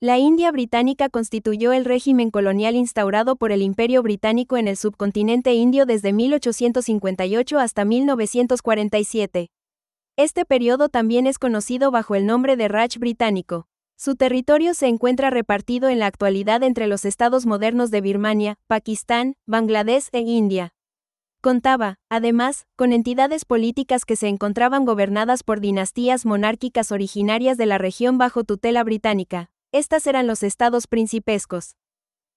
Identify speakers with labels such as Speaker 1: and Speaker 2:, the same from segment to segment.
Speaker 1: La India británica constituyó el régimen colonial instaurado por el Imperio Británico en el subcontinente indio desde 1858 hasta 1947. Este periodo también es conocido bajo el nombre de Raj británico. Su territorio se encuentra repartido en la actualidad entre los estados modernos de Birmania, Pakistán, Bangladesh e India. Contaba, además, con entidades políticas que se encontraban gobernadas por dinastías monárquicas originarias de la región bajo tutela británica. Estas eran los estados principescos.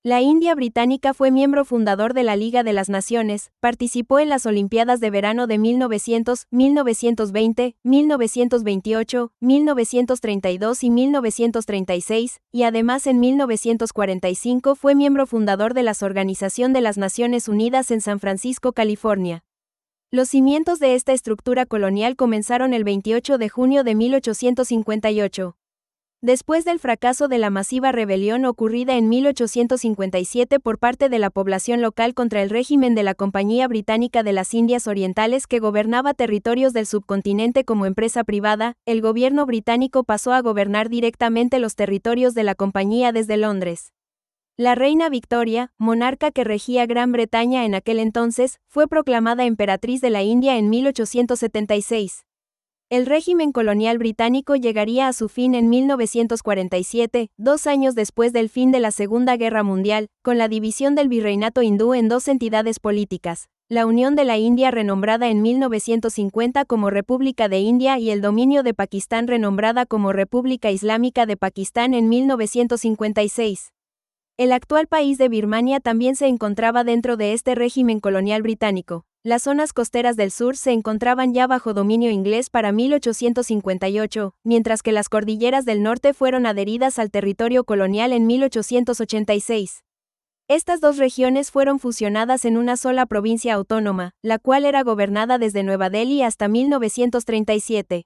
Speaker 1: La India británica fue miembro fundador de la Liga de las Naciones, participó en las Olimpiadas de Verano de 1900, 1920, 1928, 1932 y 1936, y además en 1945 fue miembro fundador de la Organización de las Naciones Unidas en San Francisco, California. Los cimientos de esta estructura colonial comenzaron el 28 de junio de 1858. Después del fracaso de la masiva rebelión ocurrida en 1857 por parte de la población local contra el régimen de la Compañía Británica de las Indias Orientales que gobernaba territorios del subcontinente como empresa privada, el gobierno británico pasó a gobernar directamente los territorios de la compañía desde Londres. La reina Victoria, monarca que regía Gran Bretaña en aquel entonces, fue proclamada emperatriz de la India en 1876. El régimen colonial británico llegaría a su fin en 1947, 2 años después del fin de la Segunda Guerra Mundial, con la división del virreinato hindú en 2 entidades políticas, la Unión de la India renombrada en 1950 como República de India y el dominio de Pakistán renombrada como República Islámica de Pakistán en 1956. El actual país de Birmania también se encontraba dentro de este régimen colonial británico. Las zonas costeras del sur se encontraban ya bajo dominio inglés para 1858, mientras que las cordilleras del norte fueron adheridas al territorio colonial en 1886. Estas dos regiones fueron fusionadas en una sola provincia autónoma, la cual era gobernada desde Nueva Delhi hasta 1937.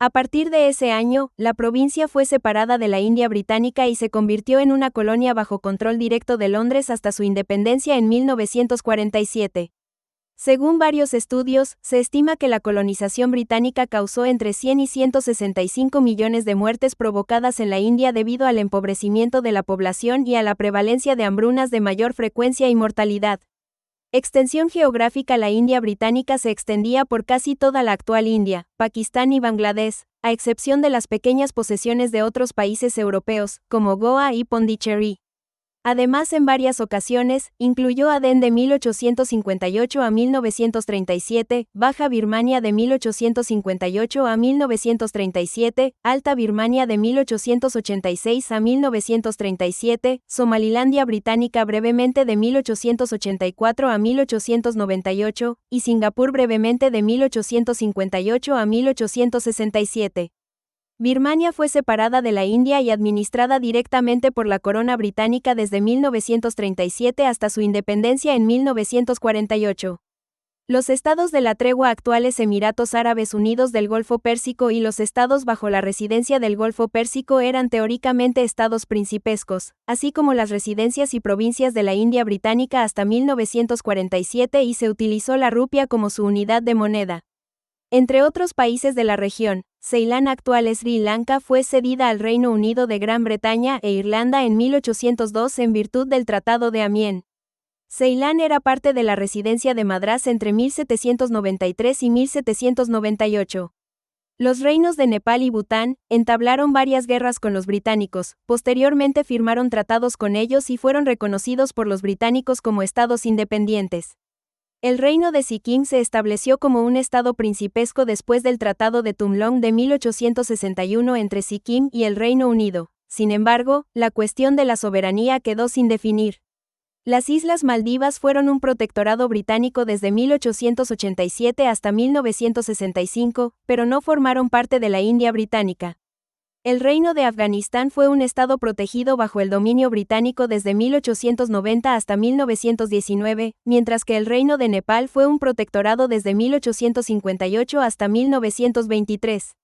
Speaker 1: A partir de ese año, la provincia fue separada de la India británica y se convirtió en una colonia bajo control directo de Londres hasta su independencia en 1947. Según varios estudios, se estima que la colonización británica causó entre 100 y 165 millones de muertes provocadas en la India debido al empobrecimiento de la población y a la prevalencia de hambrunas de mayor frecuencia y mortalidad. Extensión geográfica. La India británica se extendía por casi toda la actual India, Pakistán y Bangladesh, a excepción de las pequeñas posesiones de otros países europeos, como Goa y Pondicherry. Además, en varias ocasiones, incluyó Aden de 1858 a 1937, Baja Birmania de 1858 a 1937, Alta Birmania de 1886 a 1937, Somalilandia británica brevemente de 1884 a 1898, y Singapur brevemente de 1858 a 1867. Birmania fue separada de la India y administrada directamente por la corona británica desde 1937 hasta su independencia en 1948. Los estados de la tregua actuales Emiratos Árabes Unidos del Golfo Pérsico y los estados bajo la residencia del Golfo Pérsico eran teóricamente estados principescos, así como las residencias y provincias de la India británica hasta 1947 y se utilizó la rupia como su unidad de moneda. Entre otros países de la región, Ceilán actual Sri Lanka fue cedida al Reino Unido de Gran Bretaña e Irlanda en 1802 en virtud del Tratado de Amiens. Ceilán era parte de la Residencia de Madrás entre 1793 y 1798. Los reinos de Nepal y Bután entablaron varias guerras con los británicos, posteriormente firmaron tratados con ellos y fueron reconocidos por los británicos como estados independientes. El reino de Sikkim se estableció como un estado principesco después del Tratado de Tumlong de 1861 entre Sikkim y el Reino Unido. Sin embargo, la cuestión de la soberanía quedó sin definir. Las Islas Maldivas fueron un protectorado británico desde 1887 hasta 1965, pero no formaron parte de la India británica. El Reino de Afganistán fue un estado protegido bajo el dominio británico desde 1890 hasta 1919, mientras que el Reino de Nepal fue un protectorado desde 1858 hasta 1923.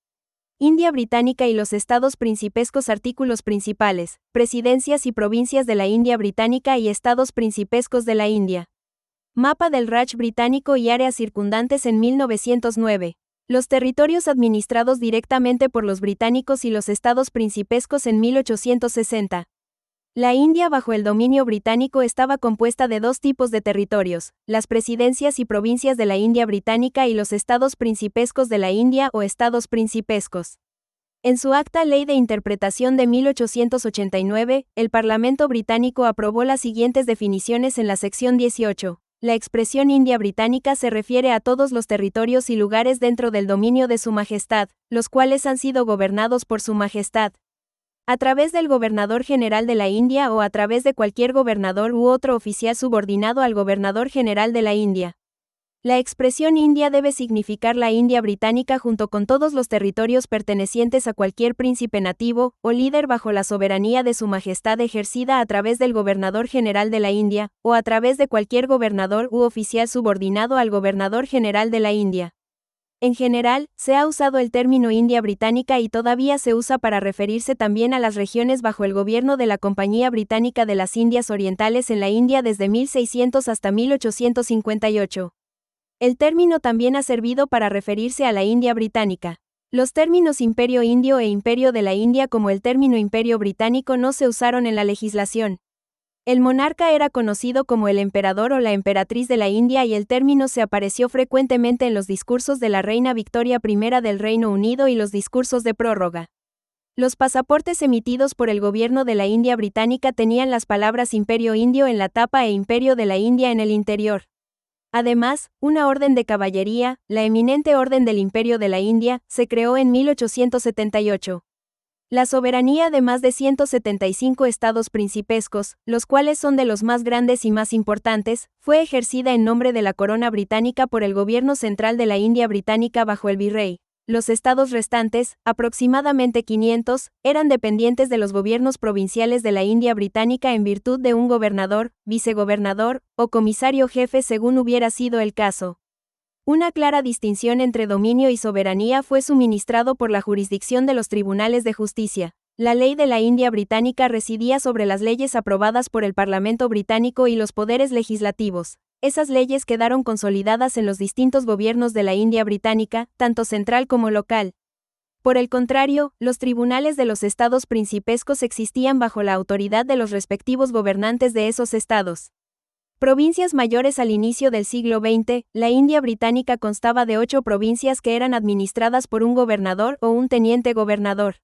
Speaker 1: India británica y los estados principescos. Artículos principales, presidencias y provincias de la India británica y estados principescos de la India. Mapa del Raj británico y áreas circundantes en 1909. Los territorios administrados directamente por los británicos y los estados principescos en 1860. La India bajo el dominio británico estaba compuesta de dos tipos de territorios, las presidencias y provincias de la India británica y los estados principescos de la India o estados principescos. En su Acta Ley de Interpretación de 1889, el Parlamento británico aprobó las siguientes definiciones en la sección 18. La expresión India británica se refiere a todos los territorios y lugares dentro del dominio de Su Majestad, los cuales han sido gobernados por Su Majestad, a través del Gobernador General de la India o a través de cualquier gobernador u otro oficial subordinado al Gobernador General de la India. La expresión India debe significar la India británica junto con todos los territorios pertenecientes a cualquier príncipe nativo o líder bajo la soberanía de Su Majestad ejercida a través del Gobernador General de la India, o a través de cualquier gobernador u oficial subordinado al Gobernador General de la India. En general, se ha usado el término India británica y todavía se usa para referirse también a las regiones bajo el gobierno de la Compañía Británica de las Indias Orientales en la India desde 1600 hasta 1858. El término también ha servido para referirse a la India británica. Los términos Imperio Indio e Imperio de la India como el término Imperio británico no se usaron en la legislación. El monarca era conocido como el emperador o la emperatriz de la India y el término se apareció frecuentemente en los discursos de la reina Victoria I del Reino Unido y los discursos de prórroga. Los pasaportes emitidos por el gobierno de la India británica tenían las palabras Imperio Indio en la tapa e Imperio de la India en el interior. Además, una orden de caballería, la eminente Orden del Imperio de la India, se creó en 1878. La soberanía de más de 175 estados principescos, los cuales son de los más grandes y más importantes, fue ejercida en nombre de la corona británica por el gobierno central de la India británica bajo el virrey. Los estados restantes, aproximadamente 500, eran dependientes de los gobiernos provinciales de la India británica en virtud de un gobernador, vicegobernador, o comisario jefe según hubiera sido el caso. Una clara distinción entre dominio y soberanía fue suministrado por la jurisdicción de los tribunales de justicia. La ley de la India británica residía sobre las leyes aprobadas por el Parlamento británico y los poderes legislativos. Esas leyes quedaron consolidadas en los distintos gobiernos de la India británica, tanto central como local. Por el contrario, los tribunales de los estados principescos existían bajo la autoridad de los respectivos gobernantes de esos estados. Provincias mayores. Al inicio del siglo XX, la India británica constaba de 8 provincias que eran administradas por un gobernador o un teniente gobernador.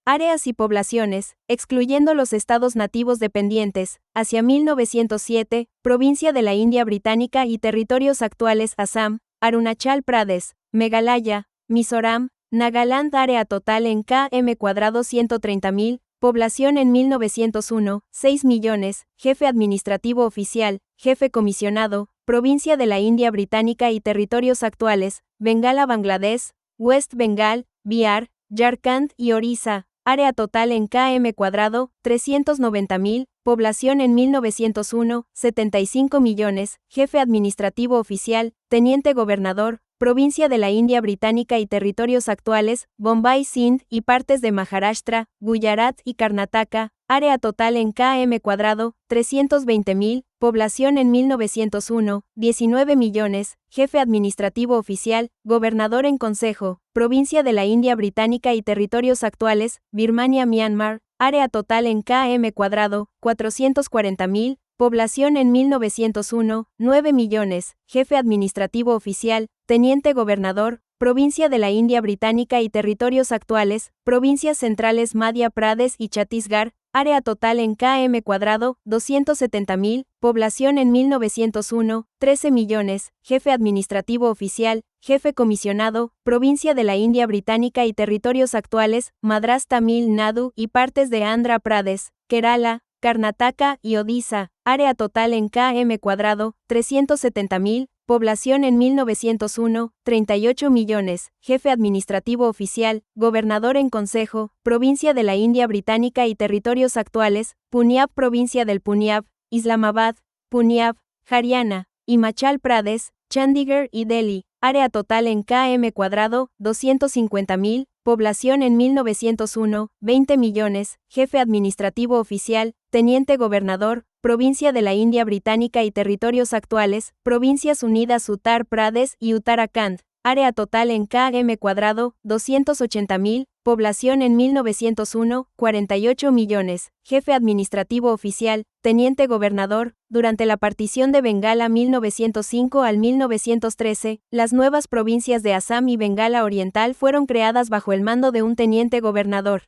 Speaker 1: Áreas y poblaciones, excluyendo los estados nativos dependientes, hacia 1907, provincia de la India británica y territorios actuales Assam, Arunachal Pradesh, Meghalaya, Mizoram, Nagaland. Área total en km², 130.000, población en 1901, 6 millones, jefe administrativo oficial, jefe comisionado, provincia de la India británica y territorios actuales, Bengala Bangladesh, West Bengal, Bihar, Jharkhand y Orissa. Área total en km², 390.000, población en 1901, 75 millones, jefe administrativo oficial, teniente gobernador, provincia de la India británica y territorios actuales, Bombay, Sindh y partes de Maharashtra, Gujarat y Karnataka. Área total en km², 320.000, población en 1901, 19 millones, jefe administrativo oficial, gobernador en consejo, provincia de la India británica y territorios actuales, Birmania, Myanmar. Área total en km², 440.000, población en 1901, 9 millones, jefe administrativo oficial, teniente gobernador, provincia de la India británica y territorios actuales, provincias centrales Madhya Pradesh y Chhattisgarh. Área total en km², 270.000, población en 1901, 13 millones, jefe administrativo oficial, jefe comisionado, provincia de la India británica y territorios actuales, Madras, Tamil Nadu y partes de Andhra Pradesh, Kerala, Karnataka y Odisha. Área total en km², 370.000, población en 1901, 38 millones, jefe administrativo oficial, gobernador en consejo, provincia de la India británica y territorios actuales, Punjab, provincia del Punjab, Islamabad, Punjab, Haryana, Himachal Pradesh, Chandigarh y Delhi. Área total en km², 250.000, población en 1901, 20 millones, jefe administrativo oficial, teniente gobernador, provincia de la India británica y territorios actuales, Provincias Unidas Uttar Pradesh y Uttarakhand. área total en km², 280.000, población en 1901, 48 millones, jefe administrativo oficial, teniente gobernador. Durante la partición de Bengala 1905 al 1913, las nuevas provincias de Assam y Bengala Oriental fueron creadas bajo el mando de un teniente gobernador.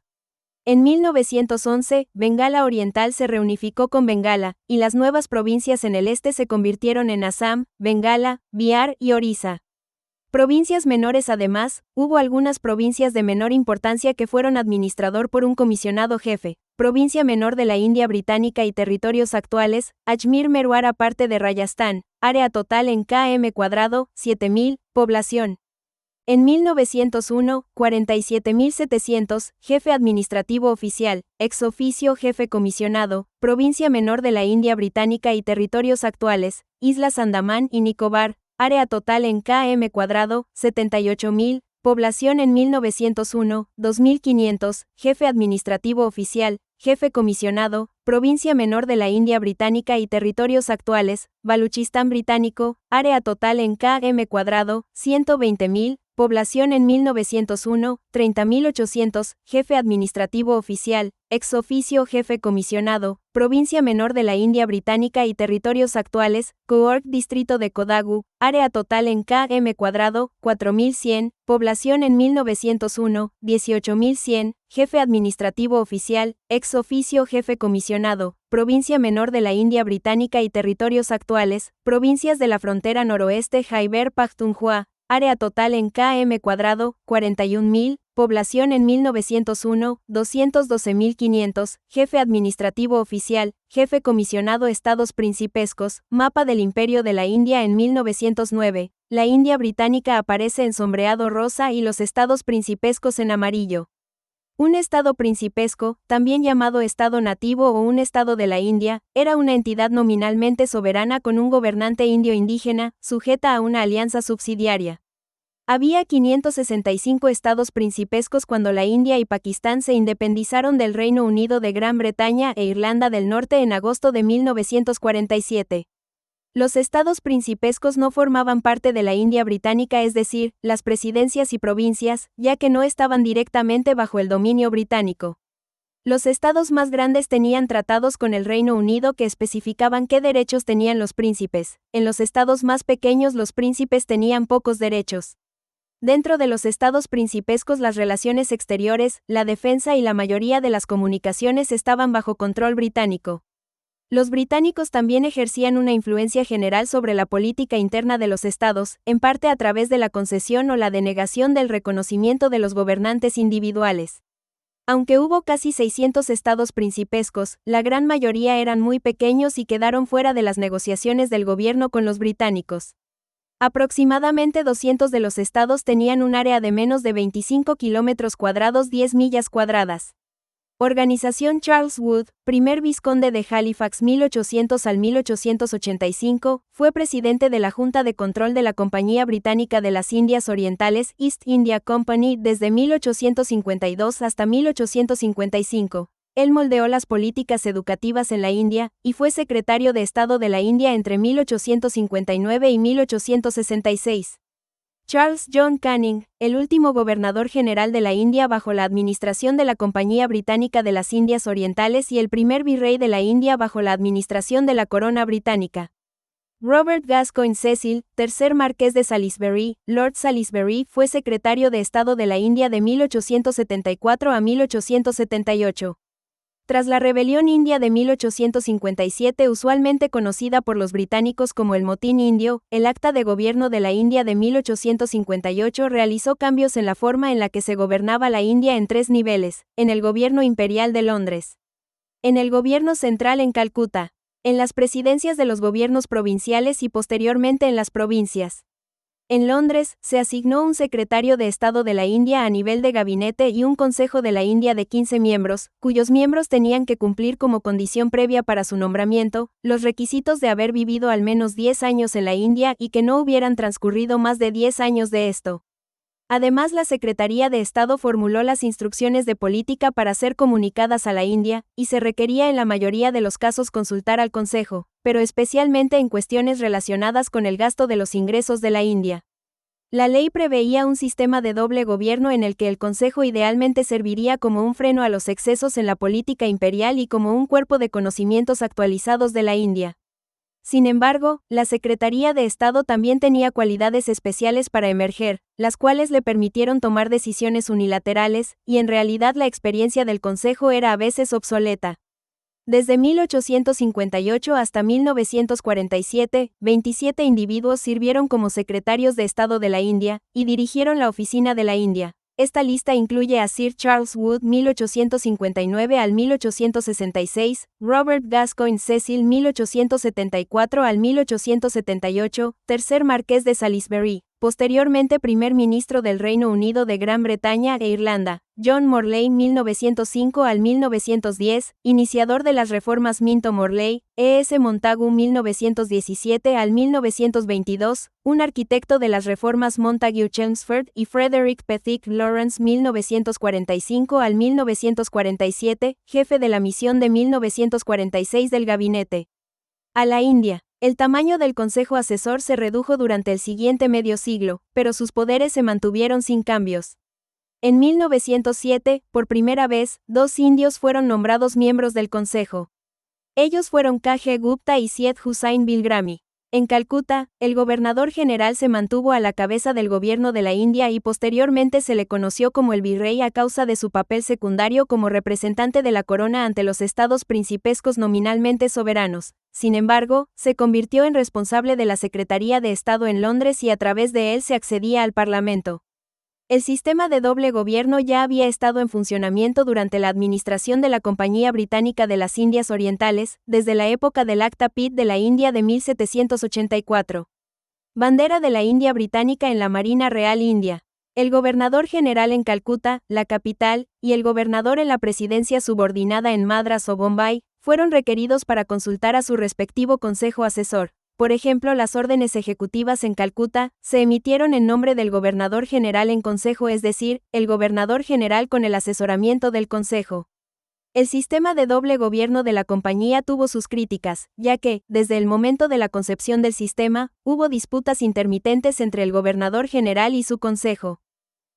Speaker 1: En 1911, Bengala Oriental se reunificó con Bengala, y las nuevas provincias en el este se convirtieron en Assam, Bengala, Bihar y Orissa. Provincias menores. Además, hubo algunas provincias de menor importancia que fueron administrador por un comisionado jefe. Provincia menor de la India Británica y territorios actuales, Ajmer Merwar parte de Rajasthan, área total en km², 7.000, población. En 1901, 47.700, jefe administrativo oficial, ex oficio jefe comisionado, provincia menor de la India Británica y territorios actuales, Islas Andamán y Nicobar, área total en km², 78.000, población en 1901, 2.500, jefe administrativo oficial, jefe comisionado, provincia menor de la India Británica y territorios actuales, Baluchistán Británico, área total en km², 120.000, población en 1901, 30.800, jefe administrativo oficial, ex oficio jefe comisionado, provincia menor de la India Británica y territorios actuales, Coorg Distrito de Kodagu, área total en km², 4.100, población en 1901, 18.100, jefe administrativo oficial, ex oficio jefe comisionado, provincia menor de la India Británica y territorios actuales, provincias de la frontera noroeste Khyber Pakhtunkhwa, área total en km², 41.000, población en 1901, 212.500, jefe administrativo oficial, jefe comisionado. Estados principescos, mapa del Imperio de la India en 1909, la India Británica aparece en sombreado rosa y los estados principescos en amarillo. Un estado principesco, también llamado estado nativo o un estado de la India, era una entidad nominalmente soberana con un gobernante indio indígena, sujeta a una alianza subsidiaria. Había 565 estados principescos cuando la India y Pakistán se independizaron del Reino Unido de Gran Bretaña e Irlanda del Norte en agosto de 1947. Los estados principescos no formaban parte de la India británica, es decir, las presidencias y provincias, ya que no estaban directamente bajo el dominio británico. Los estados más grandes tenían tratados con el Reino Unido que especificaban qué derechos tenían los príncipes. En los estados más pequeños los príncipes tenían pocos derechos. Dentro de los estados principescos las relaciones exteriores, la defensa y la mayoría de las comunicaciones estaban bajo control británico. Los británicos también ejercían una influencia general sobre la política interna de los estados, en parte a través de la concesión o la denegación del reconocimiento de los gobernantes individuales. Aunque hubo casi 600 estados principescos, la gran mayoría eran muy pequeños y quedaron fuera de las negociaciones del gobierno con los británicos. Aproximadamente 200 de los estados tenían un área de menos de 25 km², 10 millas cuadradas. Organización Charles Wood, primer vizconde de Halifax 1800 al 1885, fue presidente de la Junta de Control de la Compañía Británica de las Indias Orientales, East India Company, desde 1852 hasta 1855. Él moldeó las políticas educativas en la India, y fue secretario de Estado de la India entre 1859 y 1866. Charles John Canning, el último gobernador general de la India bajo la administración de la Compañía Británica de las Indias Orientales y el primer virrey de la India bajo la administración de la Corona Británica. Robert Gascoigne Cecil, tercer marqués de Salisbury, Lord Salisbury, fue secretario de Estado de la India de 1874 a 1878. Tras la rebelión india de 1857, usualmente conocida por los británicos como el Motín Indio, el Acta de Gobierno de la India de 1858 realizó cambios en la forma en la que se gobernaba la India en 3 niveles: en el Gobierno Imperial de Londres, en el Gobierno Central en Calcuta, en las presidencias de los gobiernos provinciales y posteriormente en las provincias. En Londres, se asignó un secretario de Estado de la India a nivel de gabinete y un Consejo de la India de 15 miembros, cuyos miembros tenían que cumplir como condición previa para su nombramiento, los requisitos de haber vivido al menos 10 años en la India y que no hubieran transcurrido más de 10 años de esto. Además, la Secretaría de Estado formuló las instrucciones de política para ser comunicadas a la India, y se requería en la mayoría de los casos consultar al Consejo, pero especialmente en cuestiones relacionadas con el gasto de los ingresos de la India. La ley preveía un sistema de doble gobierno en el que el Consejo idealmente serviría como un freno a los excesos en la política imperial y como un cuerpo de conocimientos actualizados de la India. Sin embargo, la Secretaría de Estado también tenía cualidades especiales para emerger, las cuales le permitieron tomar decisiones unilaterales, y en realidad la experiencia del Consejo era a veces obsoleta. Desde 1858 hasta 1947, 27 individuos sirvieron como secretarios de Estado de la India, y dirigieron la Oficina de la India. Esta lista incluye a Sir Charles Wood 1859 al 1866, Robert Gascoigne Cecil 1874 al 1878, tercer marqués de Salisbury, posteriormente primer ministro del Reino Unido de Gran Bretaña e Irlanda, John Morley 1905 al 1910, iniciador de las reformas Minto Morley, E.S. Montagu 1917 al 1922, un arquitecto de las reformas Montagu Chelmsford y Frederick Pethick Lawrence 1945 al 1947, jefe de la misión de 1946 del gabinete a la India. El tamaño del Consejo Asesor se redujo durante el siguiente medio siglo, pero sus poderes se mantuvieron sin cambios. En 1907, por primera vez, 2 indios fueron nombrados miembros del Consejo. Ellos fueron K.G. Gupta y Syed Hussain Bilgrami. En Calcuta, el gobernador general se mantuvo a la cabeza del gobierno de la India y posteriormente se le conoció como el virrey a causa de su papel secundario como representante de la corona ante los estados principescos nominalmente soberanos. Sin embargo, se convirtió en responsable de la Secretaría de Estado en Londres y a través de él se accedía al Parlamento. El sistema de doble gobierno ya había estado en funcionamiento durante la administración de la Compañía Británica de las Indias Orientales, desde la época del Acta Pitt de la India de 1784. Bandera de la India Británica en la Marina Real India. El gobernador general en Calcuta, la capital, y el gobernador en la presidencia subordinada en Madras o Bombay, fueron requeridos para consultar a su respectivo consejo asesor. Por ejemplo, las órdenes ejecutivas en Calcuta se emitieron en nombre del gobernador general en consejo, es decir, el gobernador general con el asesoramiento del consejo. El sistema de doble gobierno de la compañía tuvo sus críticas, ya que, desde el momento de la concepción del sistema, hubo disputas intermitentes entre el gobernador general y su consejo.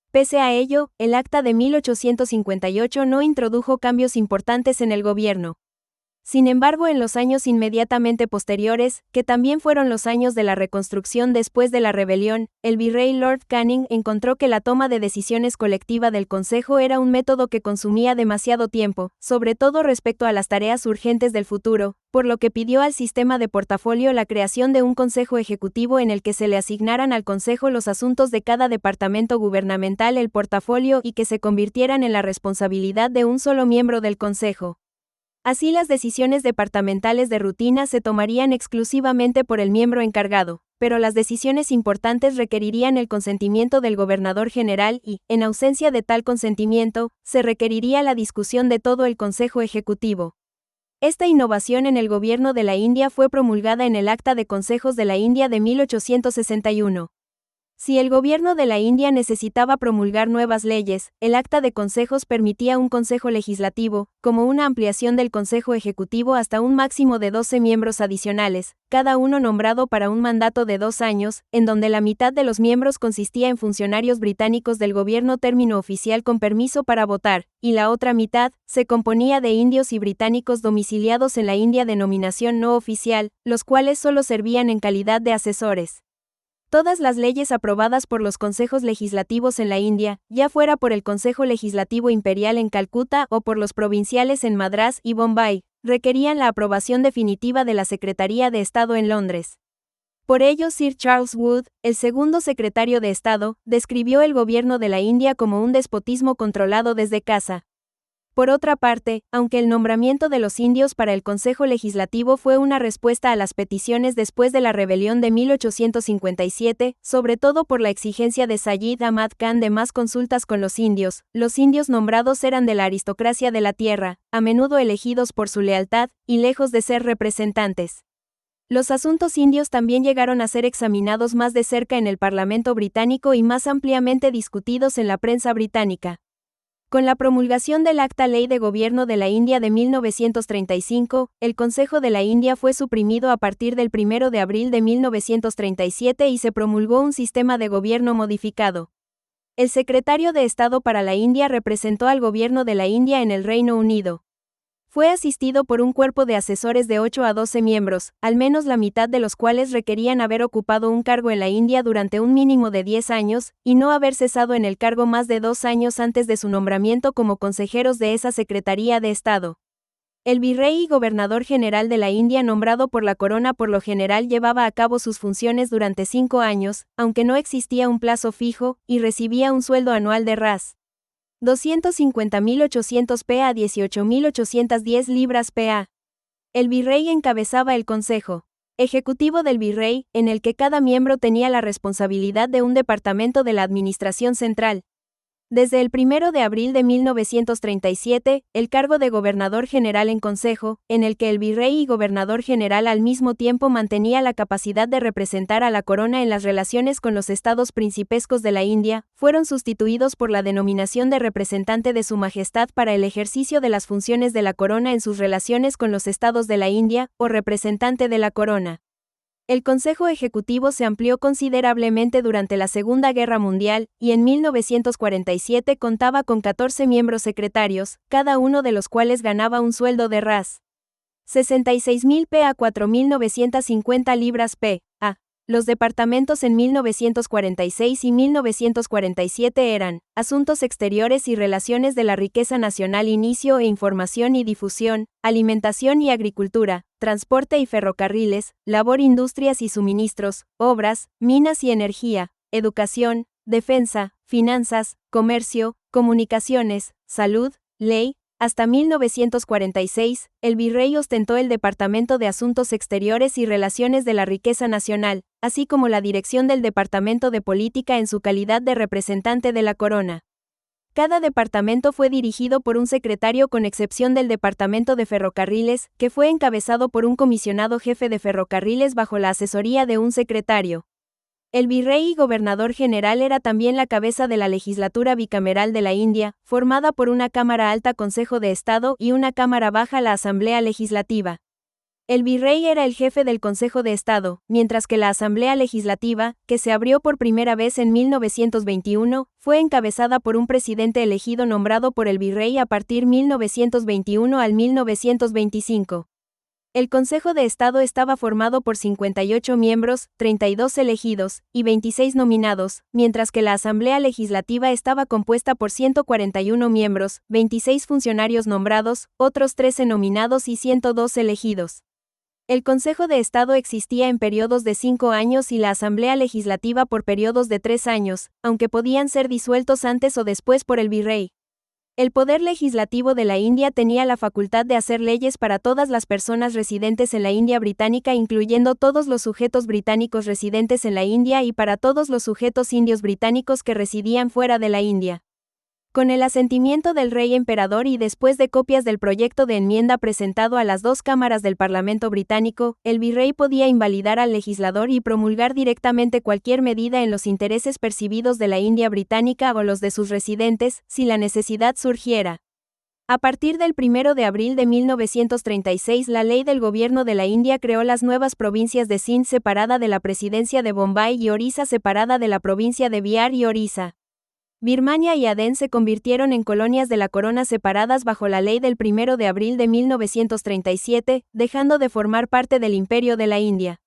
Speaker 1: Pese a ello, el Acta de 1858 no introdujo cambios importantes en el gobierno. Sin embargo, en los años inmediatamente posteriores, que también fueron los años de la reconstrucción después de la rebelión, el virrey Lord Canning encontró que la toma de decisiones colectiva del Consejo era un método que consumía demasiado tiempo, sobre todo respecto a las tareas urgentes del futuro, por lo que pidió al sistema de portafolio la creación de un Consejo Ejecutivo en el que se le asignaran al Consejo los asuntos de cada departamento gubernamental, el portafolio, y que se convirtieran en la responsabilidad de un solo miembro del Consejo. Así, las decisiones departamentales de rutina se tomarían exclusivamente por el miembro encargado, pero las decisiones importantes requerirían el consentimiento del gobernador general y, en ausencia de tal consentimiento, se requeriría la discusión de todo el Consejo Ejecutivo. Esta innovación en el gobierno de la India fue promulgada en el Acta de Consejos de la India de 1861. Si el gobierno de la India necesitaba promulgar nuevas leyes, el Acta de Consejos permitía un Consejo Legislativo, como una ampliación del Consejo Ejecutivo hasta un máximo de 12 miembros adicionales, cada uno nombrado para un mandato de 2 años, en donde la mitad de los miembros consistía en funcionarios británicos del gobierno término oficial con permiso para votar, y la otra mitad se componía de indios y británicos domiciliados en la India de denominación no oficial, los cuales solo servían en calidad de asesores. Todas las leyes aprobadas por los consejos legislativos en la India, ya fuera por el Consejo Legislativo Imperial en Calcuta o por los provinciales en Madrás y Bombay, requerían la aprobación definitiva de la Secretaría de Estado en Londres. Por ello, Sir Charles Wood, el segundo secretario de Estado, describió el gobierno de la India como un despotismo controlado desde casa. Por otra parte, aunque el nombramiento de los indios para el Consejo Legislativo fue una respuesta a las peticiones después de la rebelión de 1857, sobre todo por la exigencia de Sayyid Ahmad Khan de más consultas con los indios nombrados eran de la aristocracia de la tierra, a menudo elegidos por su lealtad, y lejos de ser representantes. Los asuntos indios también llegaron a ser examinados más de cerca en el Parlamento británico y más ampliamente discutidos en la prensa británica. Con la promulgación del Acta Ley de Gobierno de la India de 1935, el Consejo de la India fue suprimido a partir del 1 de abril de 1937 y se promulgó un sistema de gobierno modificado. El secretario de Estado para la India representó al gobierno de la India en el Reino Unido. Fue asistido por un cuerpo de asesores de 8 a 12 miembros, al menos la mitad de los cuales requerían haber ocupado un cargo en la India durante un mínimo de 10 años, y no haber cesado en el cargo más de 2 años antes de su nombramiento como consejeros de esa Secretaría de Estado. El virrey y gobernador general de la India nombrado por la corona por lo general llevaba a cabo sus funciones durante 5 años, aunque no existía un plazo fijo, y recibía un sueldo anual de Rs. 250.800 p a 18.810 libras p.a. El virrey encabezaba el Consejo Ejecutivo del Virrey, en el que cada miembro tenía la responsabilidad de un departamento de la Administración Central. Desde el 1 de abril de 1937, el cargo de gobernador general en consejo, en el que el virrey y gobernador general al mismo tiempo mantenía la capacidad de representar a la corona en las relaciones con los estados principescos de la India, fueron sustituidos por la denominación de representante de Su Majestad para el ejercicio de las funciones de la corona en sus relaciones con los estados de la India, o representante de la corona. El Consejo Ejecutivo se amplió considerablemente durante la Segunda Guerra Mundial, y en 1947 contaba con 14 miembros secretarios, cada uno de los cuales ganaba un sueldo de Rs. 66.000 p a 4.950 libras p.a. Los departamentos en 1946 y 1947 eran: Asuntos Exteriores y Relaciones de la Riqueza Nacional, Inicio e Información y Difusión, Alimentación y Agricultura, Transporte y Ferrocarriles, Labor, Industrias y Suministros, Obras, Minas y Energía, Educación, Defensa, Finanzas, Comercio, Comunicaciones, Salud, Ley. Hasta 1946, el virrey ostentó el Departamento de Asuntos Exteriores y Relaciones de la Riqueza Nacional, así como la dirección del Departamento de Política en su calidad de representante de la corona. Cada departamento fue dirigido por un secretario con excepción del Departamento de Ferrocarriles, que fue encabezado por un comisionado jefe de ferrocarriles bajo la asesoría de un secretario. El virrey y gobernador general era también la cabeza de la legislatura bicameral de la India, formada por una Cámara Alta, Consejo de Estado, y una Cámara Baja, la Asamblea Legislativa. El virrey era el jefe del Consejo de Estado, mientras que la Asamblea Legislativa, que se abrió por primera vez en 1921, fue encabezada por un presidente elegido nombrado por el virrey a partir de 1921 al 1925. El Consejo de Estado estaba formado por 58 miembros, 32 elegidos, y 26 nominados, mientras que la Asamblea Legislativa estaba compuesta por 141 miembros, 26 funcionarios nombrados, otros 13 nominados y 102 elegidos. El Consejo de Estado existía en periodos de 5 años y la Asamblea Legislativa por periodos de 3 años, aunque podían ser disueltos antes o después por el virrey. El poder legislativo de la India tenía la facultad de hacer leyes para todas las personas residentes en la India británica, incluyendo todos los sujetos británicos residentes en la India, y para todos los sujetos indios británicos que residían fuera de la India. Con el asentimiento del rey emperador y después de copias del proyecto de enmienda presentado a las 2 cámaras del Parlamento británico, el virrey podía invalidar al legislador y promulgar directamente cualquier medida en los intereses percibidos de la India británica o los de sus residentes, si la necesidad surgiera. A partir del 1 de abril de 1936, la ley del gobierno de la India creó las nuevas provincias de Sindh separada de la presidencia de Bombay y Orissa separada de la provincia de Bihar y Orissa. Birmania y Aden se convirtieron en colonias de la corona separadas bajo la ley del 1 de abril de 1937, dejando de formar parte del Imperio de la India.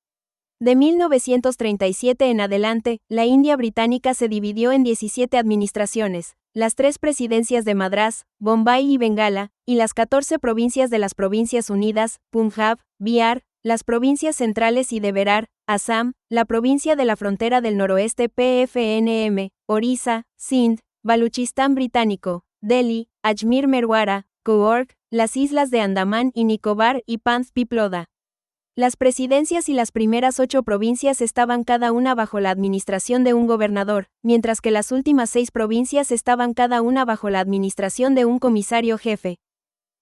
Speaker 1: De 1937 en adelante, la India británica se dividió en 17 administraciones, las 3 presidencias de Madrás, Bombay y Bengala, y las 14 provincias de las Provincias Unidas, Punjab, Bihar, las provincias centrales y de Berar, Assam, la provincia de la frontera del noroeste PFNM, Orissa, Sindh, Baluchistán británico, Delhi, Ajmer Merwara, Coorg, las islas de Andamán y Nicobar y Panth Piploda. Las presidencias y las primeras 8 provincias estaban cada una bajo la administración de un gobernador, mientras que las últimas 6 provincias estaban cada una bajo la administración de un comisario jefe.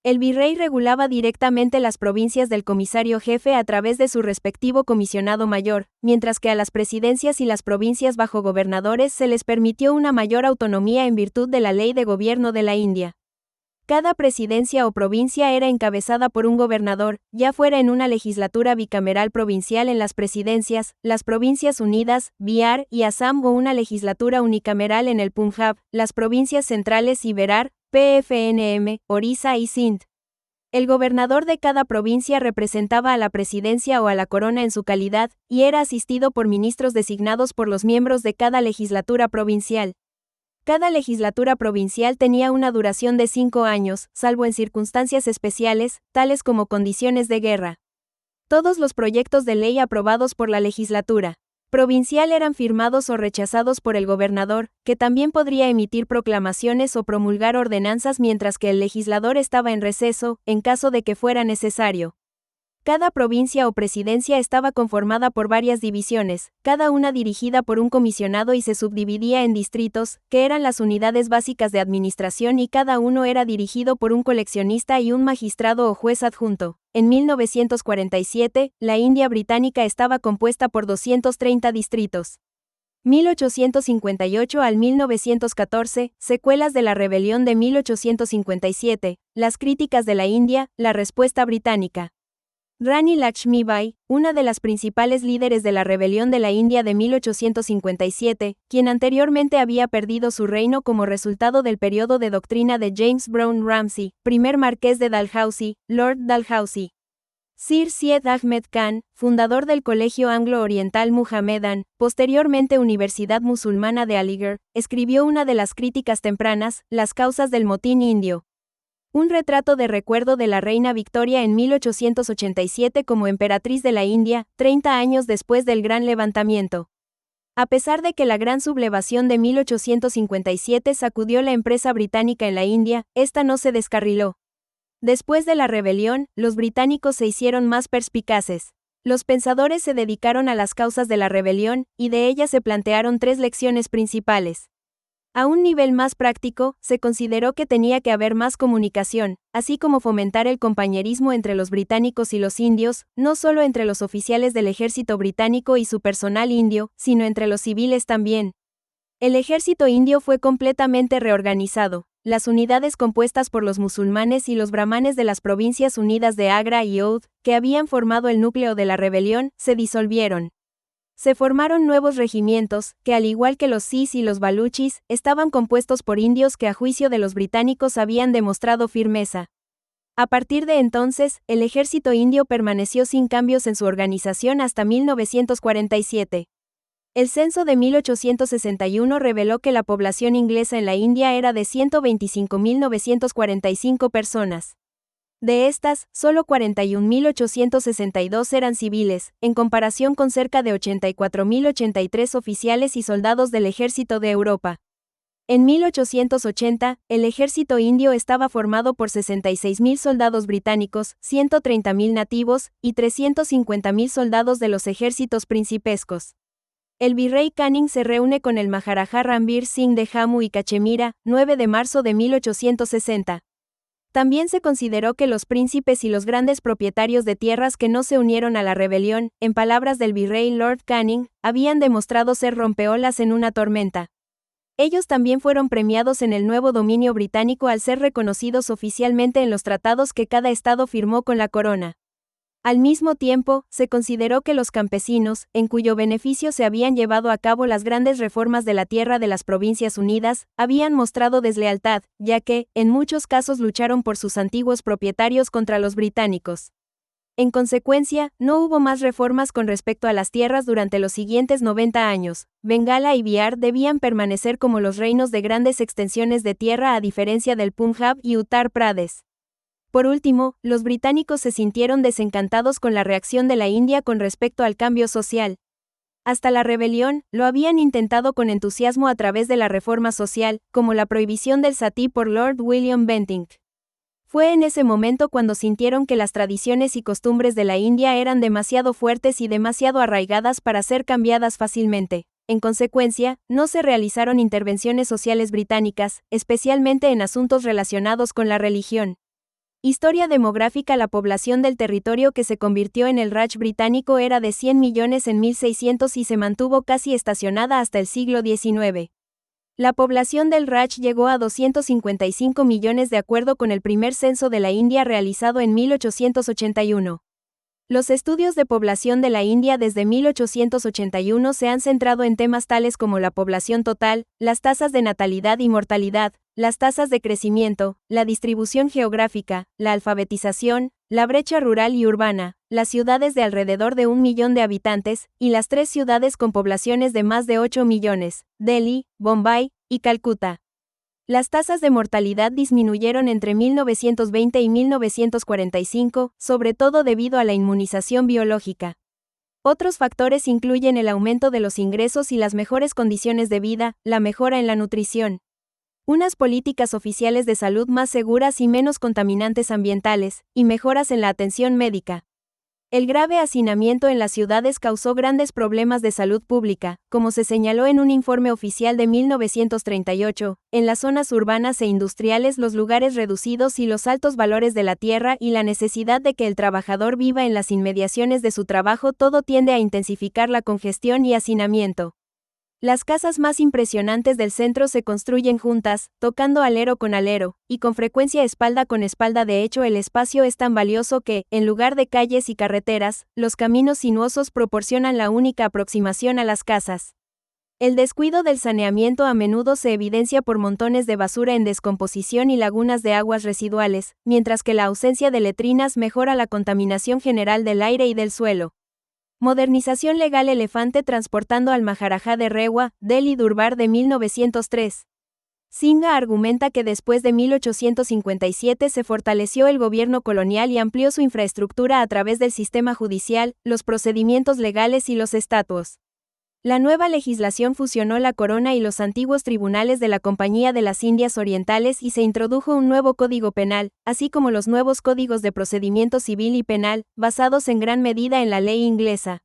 Speaker 1: El virrey regulaba directamente las provincias del comisario jefe a través de su respectivo comisionado mayor, mientras que a las presidencias y las provincias bajo gobernadores se les permitió una mayor autonomía en virtud de la Ley de Gobierno de la India. Cada presidencia o provincia era encabezada por un gobernador, ya fuera en una legislatura bicameral provincial en las presidencias, las Provincias Unidas, Bihar y Assam o una legislatura unicameral en el Punjab, las provincias centrales y Berar, PFNM, Orissa y Sindh. El gobernador de cada provincia representaba a la presidencia o a la corona en su calidad, y era asistido por ministros designados por los miembros de cada legislatura provincial. Cada legislatura provincial tenía una duración de 5 años, salvo en circunstancias especiales, tales como condiciones de guerra. Todos los proyectos de ley aprobados por la legislatura provincial eran firmados o rechazados por el gobernador, que también podría emitir proclamaciones o promulgar ordenanzas mientras que el legislador estaba en receso, en caso de que fuera necesario. Cada provincia o presidencia estaba conformada por varias divisiones, cada una dirigida por un comisionado y se subdividía en distritos, que eran las unidades básicas de administración y cada uno era dirigido por un coleccionista y un magistrado o juez adjunto. En 1947, la India británica estaba compuesta por 230 distritos. 1858 al 1914, secuelas de la rebelión de 1857, las críticas de la India, la respuesta británica. Rani Lakshmibai, una de las principales líderes de la rebelión de la India de 1857, quien anteriormente había perdido su reino como resultado del periodo de doctrina de James Brown Ramsay, primer marqués de Dalhousie, Lord Dalhousie. Sir Syed Ahmed Khan, fundador del Colegio Anglo-Oriental Muhammadan, posteriormente Universidad Musulmana de Aligarh, escribió una de las críticas tempranas, Las causas del motín indio. Un retrato de recuerdo de la reina Victoria en 1887 como emperatriz de la India, 30 años después del Gran Levantamiento. A pesar de que la gran sublevación de 1857 sacudió la empresa británica en la India, esta no se descarriló. Después de la rebelión, los británicos se hicieron más perspicaces. Los pensadores se dedicaron a las causas de la rebelión, y de ellas se plantearon 3 lecciones principales. A un nivel más práctico, se consideró que tenía que haber más comunicación, así como fomentar el compañerismo entre los británicos y los indios, no solo entre los oficiales del ejército británico y su personal indio, sino entre los civiles también. El ejército indio fue completamente reorganizado. Las unidades compuestas por los musulmanes y los brahmanes de las provincias unidas de Agra y Oudh, que habían formado el núcleo de la rebelión, se disolvieron. Se formaron nuevos regimientos, que al igual que los Sis y los Baluchis, estaban compuestos por indios que a juicio de los británicos habían demostrado firmeza. A partir de entonces, el ejército indio permaneció sin cambios en su organización hasta 1947. El censo de 1861 reveló que la población inglesa en la India era de 125.945 personas. De estas, solo 41.862 eran civiles, en comparación con cerca de 84.083 oficiales y soldados del ejército de Europa. En 1880, el ejército indio estaba formado por 66.000 soldados británicos, 130.000 nativos, y 350.000 soldados de los ejércitos principescos. El virrey Canning se reúne con el Maharaja Ranbir Singh de Jammu y Cachemira, 9 de marzo de 1860. También se consideró que los príncipes y los grandes propietarios de tierras que no se unieron a la rebelión, en palabras del virrey Lord Canning, habían demostrado ser rompeolas en una tormenta. Ellos también fueron premiados en el nuevo dominio británico al ser reconocidos oficialmente en los tratados que cada estado firmó con la corona. Al mismo tiempo, se consideró que los campesinos, en cuyo beneficio se habían llevado a cabo las grandes reformas de la tierra de las Provincias Unidas, habían mostrado deslealtad, ya que, en muchos casos lucharon por sus antiguos propietarios contra los británicos. En consecuencia, no hubo más reformas con respecto a las tierras durante los siguientes 90 años. Bengala y Bihar debían permanecer como los reinos de grandes extensiones de tierra a diferencia del Punjab y Uttar Pradesh. Por último, los británicos se sintieron desencantados con la reacción de la India con respecto al cambio social. Hasta la rebelión, lo habían intentado con entusiasmo a través de la reforma social, como la prohibición del satí por Lord William Bentinck. Fue en ese momento cuando sintieron que las tradiciones y costumbres de la India eran demasiado fuertes y demasiado arraigadas para ser cambiadas fácilmente. En consecuencia, no se realizaron intervenciones sociales británicas, especialmente en asuntos relacionados con la religión. Historia demográfica. La población del territorio que se convirtió en el Raj británico era de 100 millones en 1600 y se mantuvo casi estacionada hasta el siglo XIX. La población del Raj llegó a 255 millones de acuerdo con el primer censo de la India realizado en 1881. Los estudios de población de la India desde 1881 se han centrado en temas tales como la población total, las tasas de natalidad y mortalidad, las tasas de crecimiento, la distribución geográfica, la alfabetización, la brecha rural y urbana, las ciudades de alrededor de 1 millón de habitantes, y las 3 ciudades con poblaciones de más de 8 millones, Delhi, Bombay y Calcuta. Las tasas de mortalidad disminuyeron entre 1920 y 1945, sobre todo debido a la inmunización biológica. Otros factores incluyen el aumento de los ingresos y las mejores condiciones de vida, la mejora en la nutrición, unas políticas oficiales de salud más seguras y menos contaminantes ambientales, y mejoras en la atención médica. El grave hacinamiento en las ciudades causó grandes problemas de salud pública, como se señaló en un informe oficial de 1938, en las zonas urbanas e industriales los lugares reducidos y los altos valores de la tierra y la necesidad de que el trabajador viva en las inmediaciones de su trabajo todo tiende a intensificar la congestión y hacinamiento. Las casas más impresionantes del centro se construyen juntas, tocando alero con alero, y con frecuencia espalda con espalda. De hecho, el espacio es tan valioso que, en lugar de calles y carreteras, los caminos sinuosos proporcionan la única aproximación a las casas. El descuido del saneamiento a menudo se evidencia por montones de basura en descomposición y lagunas de aguas residuales, mientras que la ausencia de letrinas mejora la contaminación general del aire y del suelo. Modernización legal. Elefante transportando al Maharaja de Rewa, Delhi Durbar de 1903. Singha argumenta que después de 1857 se fortaleció el gobierno colonial y amplió su infraestructura a través del sistema judicial, los procedimientos legales y los estatutos. La nueva legislación fusionó la corona y los antiguos tribunales de la Compañía de las Indias Orientales y se introdujo un nuevo código penal, así como los nuevos códigos de procedimiento civil y penal, basados en gran medida en la ley inglesa.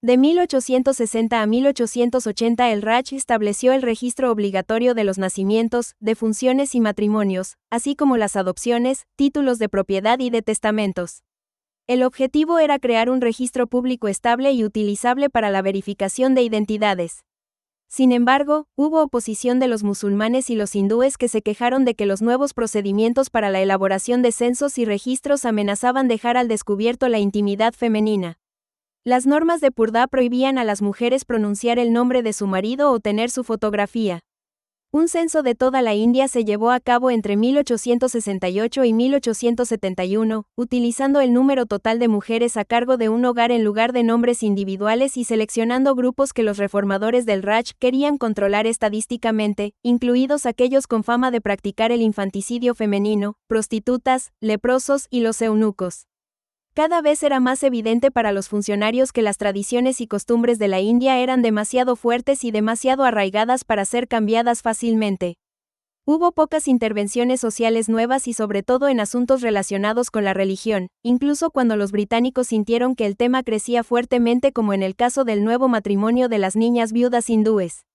Speaker 1: De 1860 a 1880 el Raj estableció el registro obligatorio de los nacimientos, defunciones y matrimonios, así como las adopciones, títulos de propiedad y de testamentos. El objetivo era crear un registro público estable y utilizable para la verificación de identidades. Sin embargo, hubo oposición de los musulmanes y los hindúes que se quejaron de que los nuevos procedimientos para la elaboración de censos y registros amenazaban dejar al descubierto la intimidad femenina. Las normas de Purdah prohibían a las mujeres pronunciar el nombre de su marido o tener su fotografía. Un censo de toda la India se llevó a cabo entre 1868 y 1871, utilizando el número total de mujeres a cargo de un hogar en lugar de nombres individuales y seleccionando grupos que los reformadores del Raj querían controlar estadísticamente, incluidos aquellos con fama de practicar el infanticidio femenino, prostitutas, leprosos y los eunucos. Cada vez era más evidente para los funcionarios que las tradiciones y costumbres de la India eran demasiado fuertes y demasiado arraigadas para ser cambiadas fácilmente. Hubo pocas intervenciones sociales nuevas y sobre todo en asuntos relacionados con la religión, incluso cuando los británicos sintieron que el tema crecía fuertemente, como en el caso del nuevo matrimonio de las niñas viudas hindúes.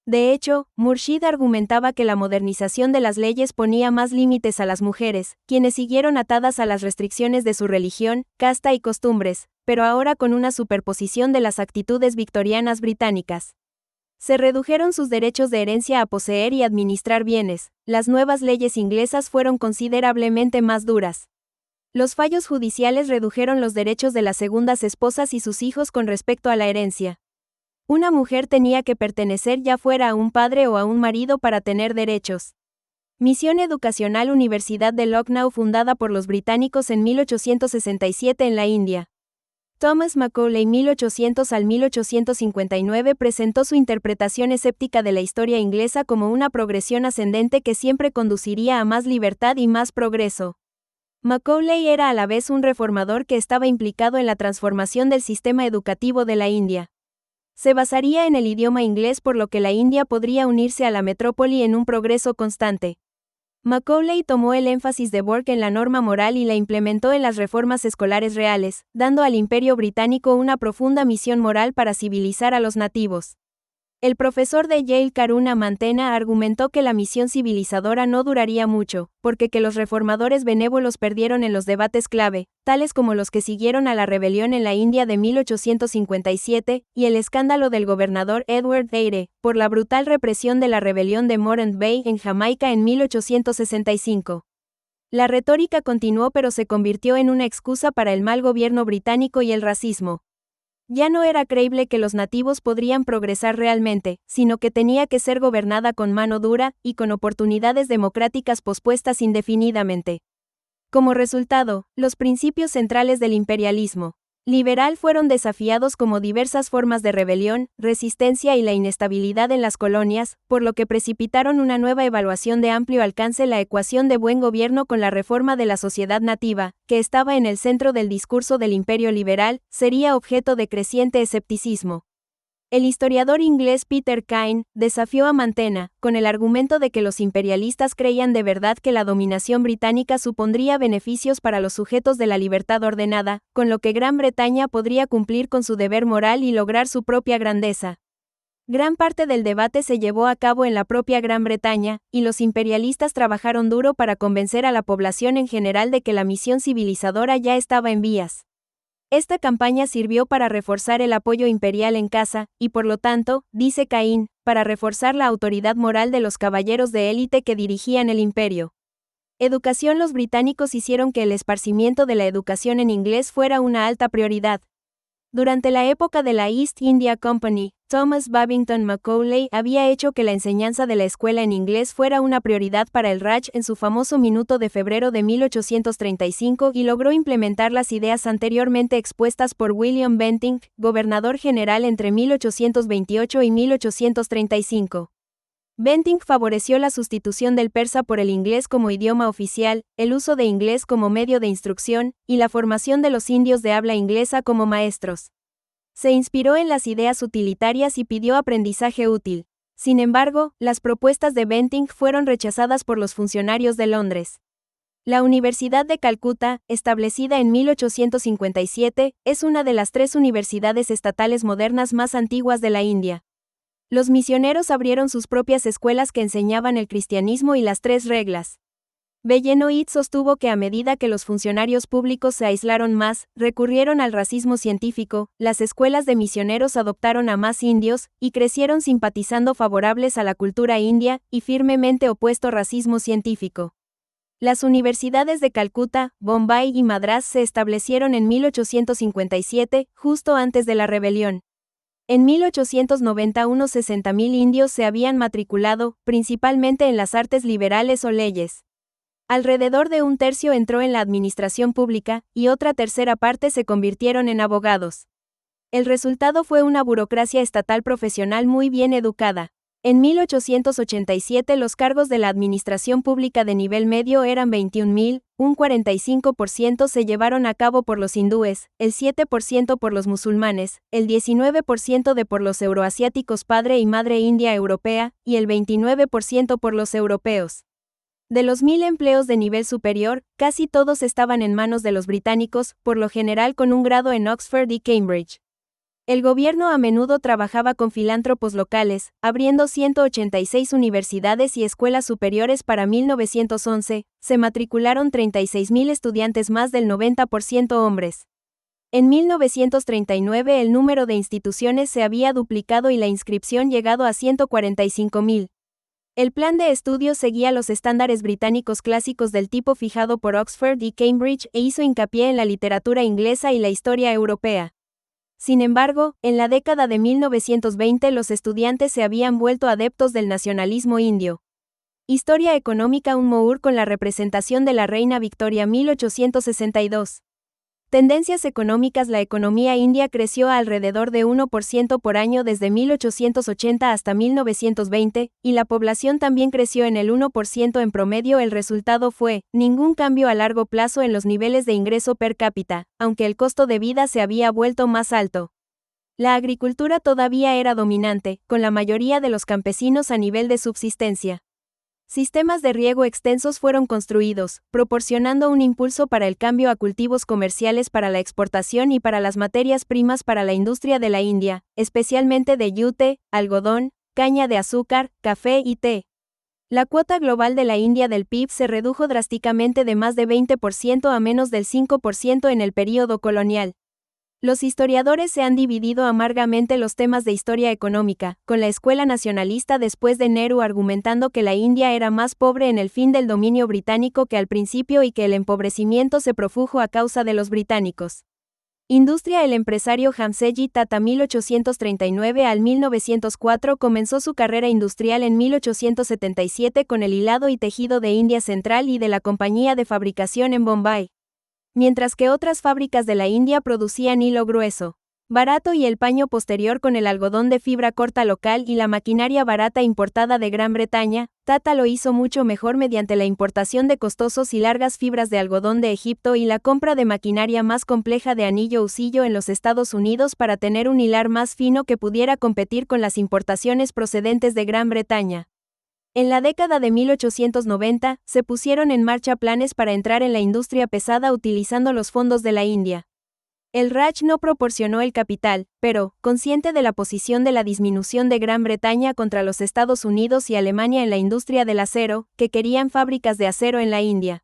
Speaker 1: De hecho, Murshid argumentaba que la modernización de las leyes ponía más límites a las mujeres, quienes siguieron atadas a las restricciones de su religión, casta y costumbres, pero ahora con una superposición de las actitudes victorianas británicas. Se redujeron sus derechos de herencia a poseer y administrar bienes. Las nuevas leyes inglesas fueron considerablemente más duras. Los fallos judiciales redujeron los derechos de las segundas esposas y sus hijos con respecto a la herencia. Una mujer tenía que pertenecer ya fuera a un padre o a un marido para tener derechos. Misión Educacional. Universidad de Lucknow, fundada por los británicos en 1867 en la India. Thomas Macaulay 1800 al 1859 presentó su interpretación escéptica de la historia inglesa como una progresión ascendente que siempre conduciría a más libertad y más progreso. Macaulay era a la vez un reformador que estaba implicado en la transformación del sistema educativo de la India. Se basaría en el idioma inglés, por lo que la India podría unirse a la metrópoli en un progreso constante. Macaulay tomó el énfasis de Burke en la norma moral y la implementó en las reformas escolares reales, dando al Imperio Británico una profunda misión moral para civilizar a los nativos. El profesor de Yale Karuna Mantena argumentó que la misión civilizadora no duraría mucho, porque que los reformadores benévolos perdieron en los debates clave, tales como los que siguieron a la rebelión en la India de 1857, y el escándalo del gobernador Edward Eyre, por la brutal represión de la rebelión de Morant Bay en Jamaica en 1865. La retórica continuó pero se convirtió en una excusa para el mal gobierno británico y el racismo. Ya no era creíble que los nativos podrían progresar realmente, sino que tenía que ser gobernada con mano dura, y con oportunidades democráticas pospuestas indefinidamente. Como resultado, los principios centrales del imperialismo liberal fueron desafiados como diversas formas de rebelión, resistencia y la inestabilidad en las colonias, por lo que precipitaron una nueva evaluación de amplio alcance la ecuación de buen gobierno con la reforma de la sociedad nativa, que estaba en el centro del discurso del imperio liberal, sería objeto de creciente escepticismo. El historiador inglés Peter Kine desafió a Mantena, con el argumento de que los imperialistas creían de verdad que la dominación británica supondría beneficios para los sujetos de la libertad ordenada, con lo que Gran Bretaña podría cumplir con su deber moral y lograr su propia grandeza. Gran parte del debate se llevó a cabo en la propia Gran Bretaña, y los imperialistas trabajaron duro para convencer a la población en general de que la misión civilizadora ya estaba en vías. Esta campaña sirvió para reforzar el apoyo imperial en casa, y por lo tanto, dice Caín, para reforzar la autoridad moral de los caballeros de élite que dirigían el imperio. Educación. Los británicos hicieron que el esparcimiento de la educación en inglés fuera una alta prioridad. Durante la época de la East India Company, Thomas Babington Macaulay había hecho que la enseñanza de la escuela en inglés fuera una prioridad para el Raj en su famoso Minuto de febrero de 1835 y logró implementar las ideas anteriormente expuestas por William Bentinck, gobernador general entre 1828 y 1835. Bentinck favoreció la sustitución del persa por el inglés como idioma oficial, el uso de inglés como medio de instrucción, y la formación de los indios de habla inglesa como maestros. Se inspiró en las ideas utilitarias y pidió aprendizaje útil. Sin embargo, las propuestas de Bentinck fueron rechazadas por los funcionarios de Londres. La Universidad de Calcuta, establecida en 1857, es una de las 3 universidades estatales modernas más antiguas de la India. Los misioneros abrieron sus propias escuelas que enseñaban el cristianismo y las 3 reglas. Bellenoit sostuvo que a medida que los funcionarios públicos se aislaron más, recurrieron al racismo científico, las escuelas de misioneros adoptaron a más indios, y crecieron simpatizando favorables a la cultura india, y firmemente opuesto racismo científico. Las universidades de Calcuta, Bombay y Madrás se establecieron en 1857, justo antes de la rebelión. En 1890 unos 60.000 indios se habían matriculado, principalmente en las artes liberales o leyes. Alrededor de un tercio entró en la administración pública, y otra tercera parte se convirtieron en abogados. El resultado fue una burocracia estatal profesional muy bien educada. En 1887 los cargos de la administración pública de nivel medio eran 21.000, un 45% se llevaron a cabo por los hindúes, el 7% por los musulmanes, el 19% por los euroasiáticos padre y madre india europea, y el 29% por los europeos. De los 1.000 empleos de nivel superior, casi todos estaban en manos de los británicos, por lo general con un grado en Oxford y Cambridge. El gobierno a menudo trabajaba con filántropos locales, abriendo 186 universidades y escuelas superiores para 1911, se matricularon 36.000 estudiantes, más del 90% hombres. En 1939 el número de instituciones se había duplicado y la inscripción llegado a 145.000. El plan de estudios seguía los estándares británicos clásicos del tipo fijado por Oxford y Cambridge e hizo hincapié en la literatura inglesa y la historia europea. Sin embargo, en la década de 1920 los estudiantes se habían vuelto adeptos del nacionalismo indio. Historia económica. Un Moore con la representación de la reina Victoria 1862. Tendencias económicas. La economía india creció a alrededor de 1% por año desde 1880 hasta 1920, y la población también creció en el 1% en promedio. El resultado fue, ningún cambio a largo plazo en los niveles de ingreso per cápita, aunque el costo de vida se había vuelto más alto. La agricultura todavía era dominante, con la mayoría de los campesinos a nivel de subsistencia. Sistemas de riego extensos fueron construidos, proporcionando un impulso para el cambio a cultivos comerciales para la exportación y para las materias primas para la industria de la India, especialmente de yute, algodón, caña de azúcar, café y té. La cuota global de la India del PIB se redujo drásticamente de más de 20% a menos del 5% en el período colonial. Los historiadores se han dividido amargamente los temas de historia económica, con la escuela nacionalista después de Nehru argumentando que la India era más pobre en el fin del dominio británico que al principio y que el empobrecimiento se produjo a causa de los británicos. Industria. El empresario Jamsetji Tata 1839 al 1904 comenzó su carrera industrial en 1877 con el hilado y tejido de India Central y de la compañía de fabricación en Bombay. Mientras que otras fábricas de la India producían hilo grueso, barato y el paño posterior con el algodón de fibra corta local y la maquinaria barata importada de Gran Bretaña, Tata lo hizo mucho mejor mediante la importación de costosos y largas fibras de algodón de Egipto y la compra de maquinaria más compleja de anillo-husillo en los Estados Unidos para tener un hilar más fino que pudiera competir con las importaciones procedentes de Gran Bretaña. En la década de 1890, se pusieron en marcha planes para entrar en la industria pesada utilizando los fondos de la India. El Raj no proporcionó el capital, pero, consciente de la posición de la disminución de Gran Bretaña contra los Estados Unidos y Alemania en la industria del acero, que querían fábricas de acero en la India,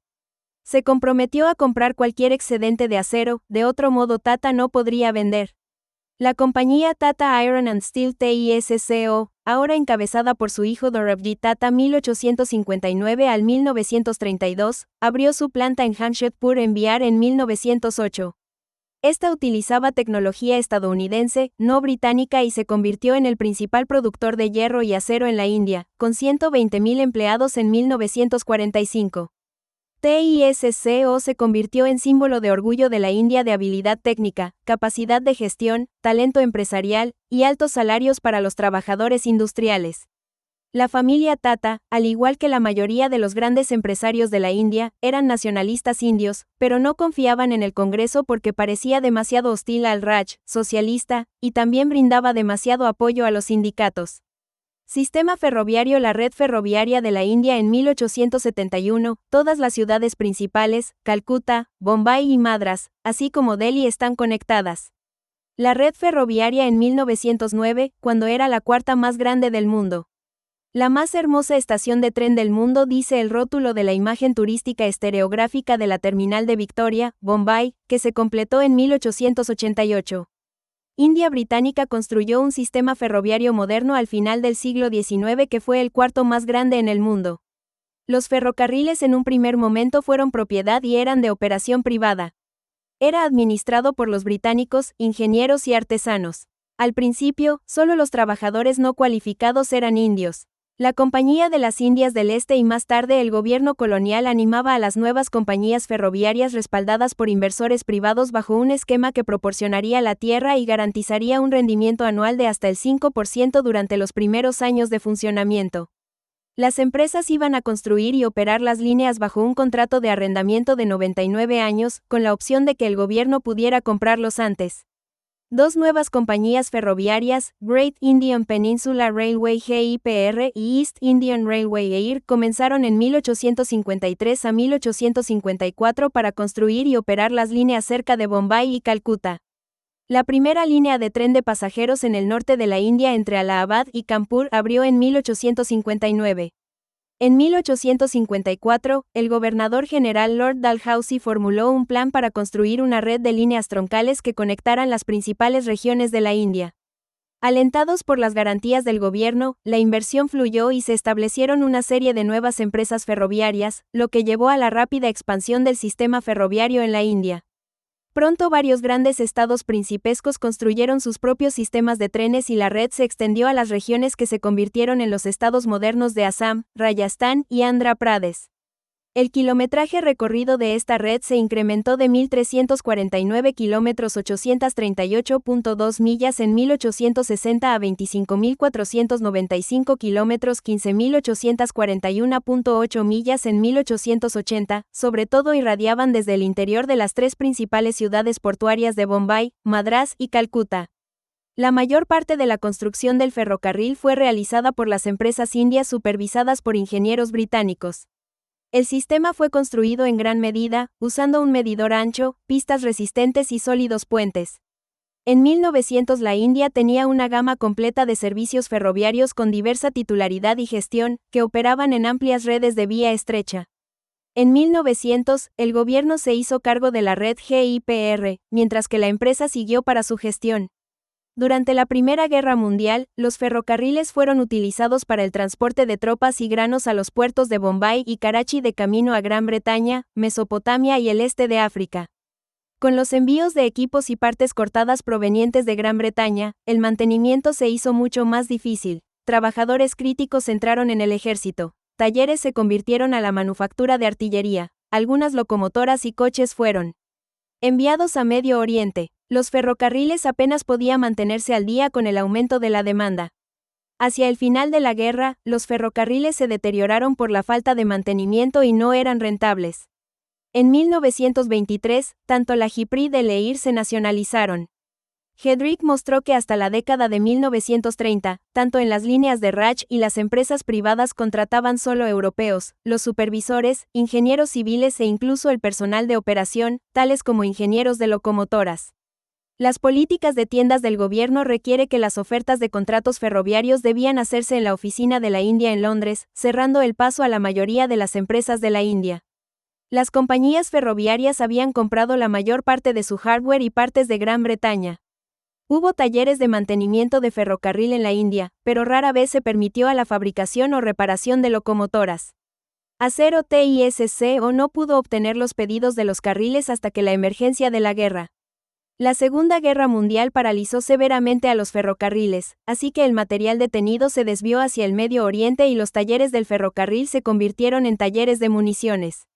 Speaker 1: se comprometió a comprar cualquier excedente de acero, de otro modo Tata no podría vender. La compañía Tata Iron and Steel TISCO, ahora encabezada por su hijo Dorabji Tata 1859 al 1932, abrió su planta en Jamshedpur en Bihar en 1908. Esta utilizaba tecnología estadounidense, no británica y se convirtió en el principal productor de hierro y acero en la India, con 120.000 empleados en 1945. TISCO se convirtió en símbolo de orgullo de la India de habilidad técnica, capacidad de gestión, talento empresarial y altos salarios para los trabajadores industriales. La familia Tata, al igual que la mayoría de los grandes empresarios de la India, eran nacionalistas indios, pero no confiaban en el Congreso porque parecía demasiado hostil al Raj, socialista, y también brindaba demasiado apoyo a los sindicatos. Sistema ferroviario. La red ferroviaria de la India en 1871, todas las ciudades principales, Calcuta, Bombay y Madras, así como Delhi están conectadas. La red ferroviaria en 1909, cuando era la cuarta más grande del mundo. La más hermosa estación de tren del mundo, dice el rótulo de la imagen turística estereográfica de la terminal de Victoria, Bombay, que se completó en 1888. India Británica construyó un sistema ferroviario moderno al final del siglo XIX que fue el cuarto más grande en el mundo. Los ferrocarriles en un primer momento fueron propiedad y eran de operación privada. Era administrado por los británicos, ingenieros y artesanos. Al principio, solo los trabajadores no cualificados eran indios. La Compañía de las Indias del Este y más tarde el gobierno colonial animaba a las nuevas compañías ferroviarias respaldadas por inversores privados bajo un esquema que proporcionaría la tierra y garantizaría un rendimiento anual de hasta el 5% durante los primeros años de funcionamiento. Las empresas iban a construir y operar las líneas bajo un contrato de arrendamiento de 99 años, con la opción de que el gobierno pudiera comprarlos antes. Dos nuevas compañías ferroviarias, Great Indian Peninsula Railway GIPR y East Indian Railway EIR, comenzaron en 1853 a 1854 para construir y operar las líneas cerca de Bombay y Calcuta. La primera línea de tren de pasajeros en el norte de la India entre Allahabad y Kanpur abrió en 1859. En 1854, el gobernador general Lord Dalhousie formuló un plan para construir una red de líneas troncales que conectaran las principales regiones de la India. Alentados por las garantías del gobierno, la inversión fluyó y se establecieron una serie de nuevas empresas ferroviarias, lo que llevó a la rápida expansión del sistema ferroviario en la India. Pronto varios grandes estados principescos construyeron sus propios sistemas de trenes y la red se extendió a las regiones que se convirtieron en los estados modernos de Assam, Rajasthan y Andhra Pradesh. El kilometraje recorrido de esta red se incrementó de 1.349 kilómetros 838.2 millas en 1860 a 25.495 kilómetros 15.841.8 millas en 1880, sobre todo irradiaban desde el interior de las tres principales ciudades portuarias de Bombay, Madrás y Calcuta. La mayor parte de la construcción del ferrocarril fue realizada por las empresas indias supervisadas por ingenieros británicos. El sistema fue construido en gran medida, usando un medidor ancho, pistas resistentes y sólidos puentes. En 1900 la India tenía una gama completa de servicios ferroviarios con diversa titularidad y gestión, que operaban en amplias redes de vía estrecha. En 1900, el gobierno se hizo cargo de la red GIPR, mientras que la empresa siguió para su gestión. Durante la Primera Guerra Mundial, los ferrocarriles fueron utilizados para el transporte de tropas y granos a los puertos de Bombay y Karachi de camino a Gran Bretaña, Mesopotamia y el este de África. Con los envíos de equipos y partes cortadas provenientes de Gran Bretaña, el mantenimiento se hizo mucho más difícil. Trabajadores críticos entraron en el ejército. Talleres se convirtieron a la manufactura de artillería. Algunas locomotoras y coches fueron enviados a Medio Oriente. Los ferrocarriles apenas podían mantenerse al día con el aumento de la demanda. Hacia el final de la guerra, los ferrocarriles se deterioraron por la falta de mantenimiento y no eran rentables. En 1923, tanto la Hyprid y el Air se nacionalizaron. Hedrick mostró que hasta la década de 1930, tanto en las líneas de Raj y las empresas privadas contrataban solo europeos, los supervisores, ingenieros civiles e incluso el personal de operación, tales como ingenieros de locomotoras. Las políticas de tiendas del gobierno requiere que las ofertas de contratos ferroviarios debían hacerse en la oficina de la India en Londres, cerrando el paso a la mayoría de las empresas de la India. Las compañías ferroviarias habían comprado la mayor parte de su hardware y partes de Gran Bretaña. Hubo talleres de mantenimiento de ferrocarril en la India, pero rara vez se permitió a la fabricación o reparación de locomotoras. Acero TISCO no pudo obtener los pedidos de los carriles hasta que la emergencia de la guerra. La Segunda Guerra Mundial paralizó severamente a los ferrocarriles, así que el material detenido se desvió hacia el Medio Oriente y los talleres del ferrocarril se convirtieron en talleres de municiones.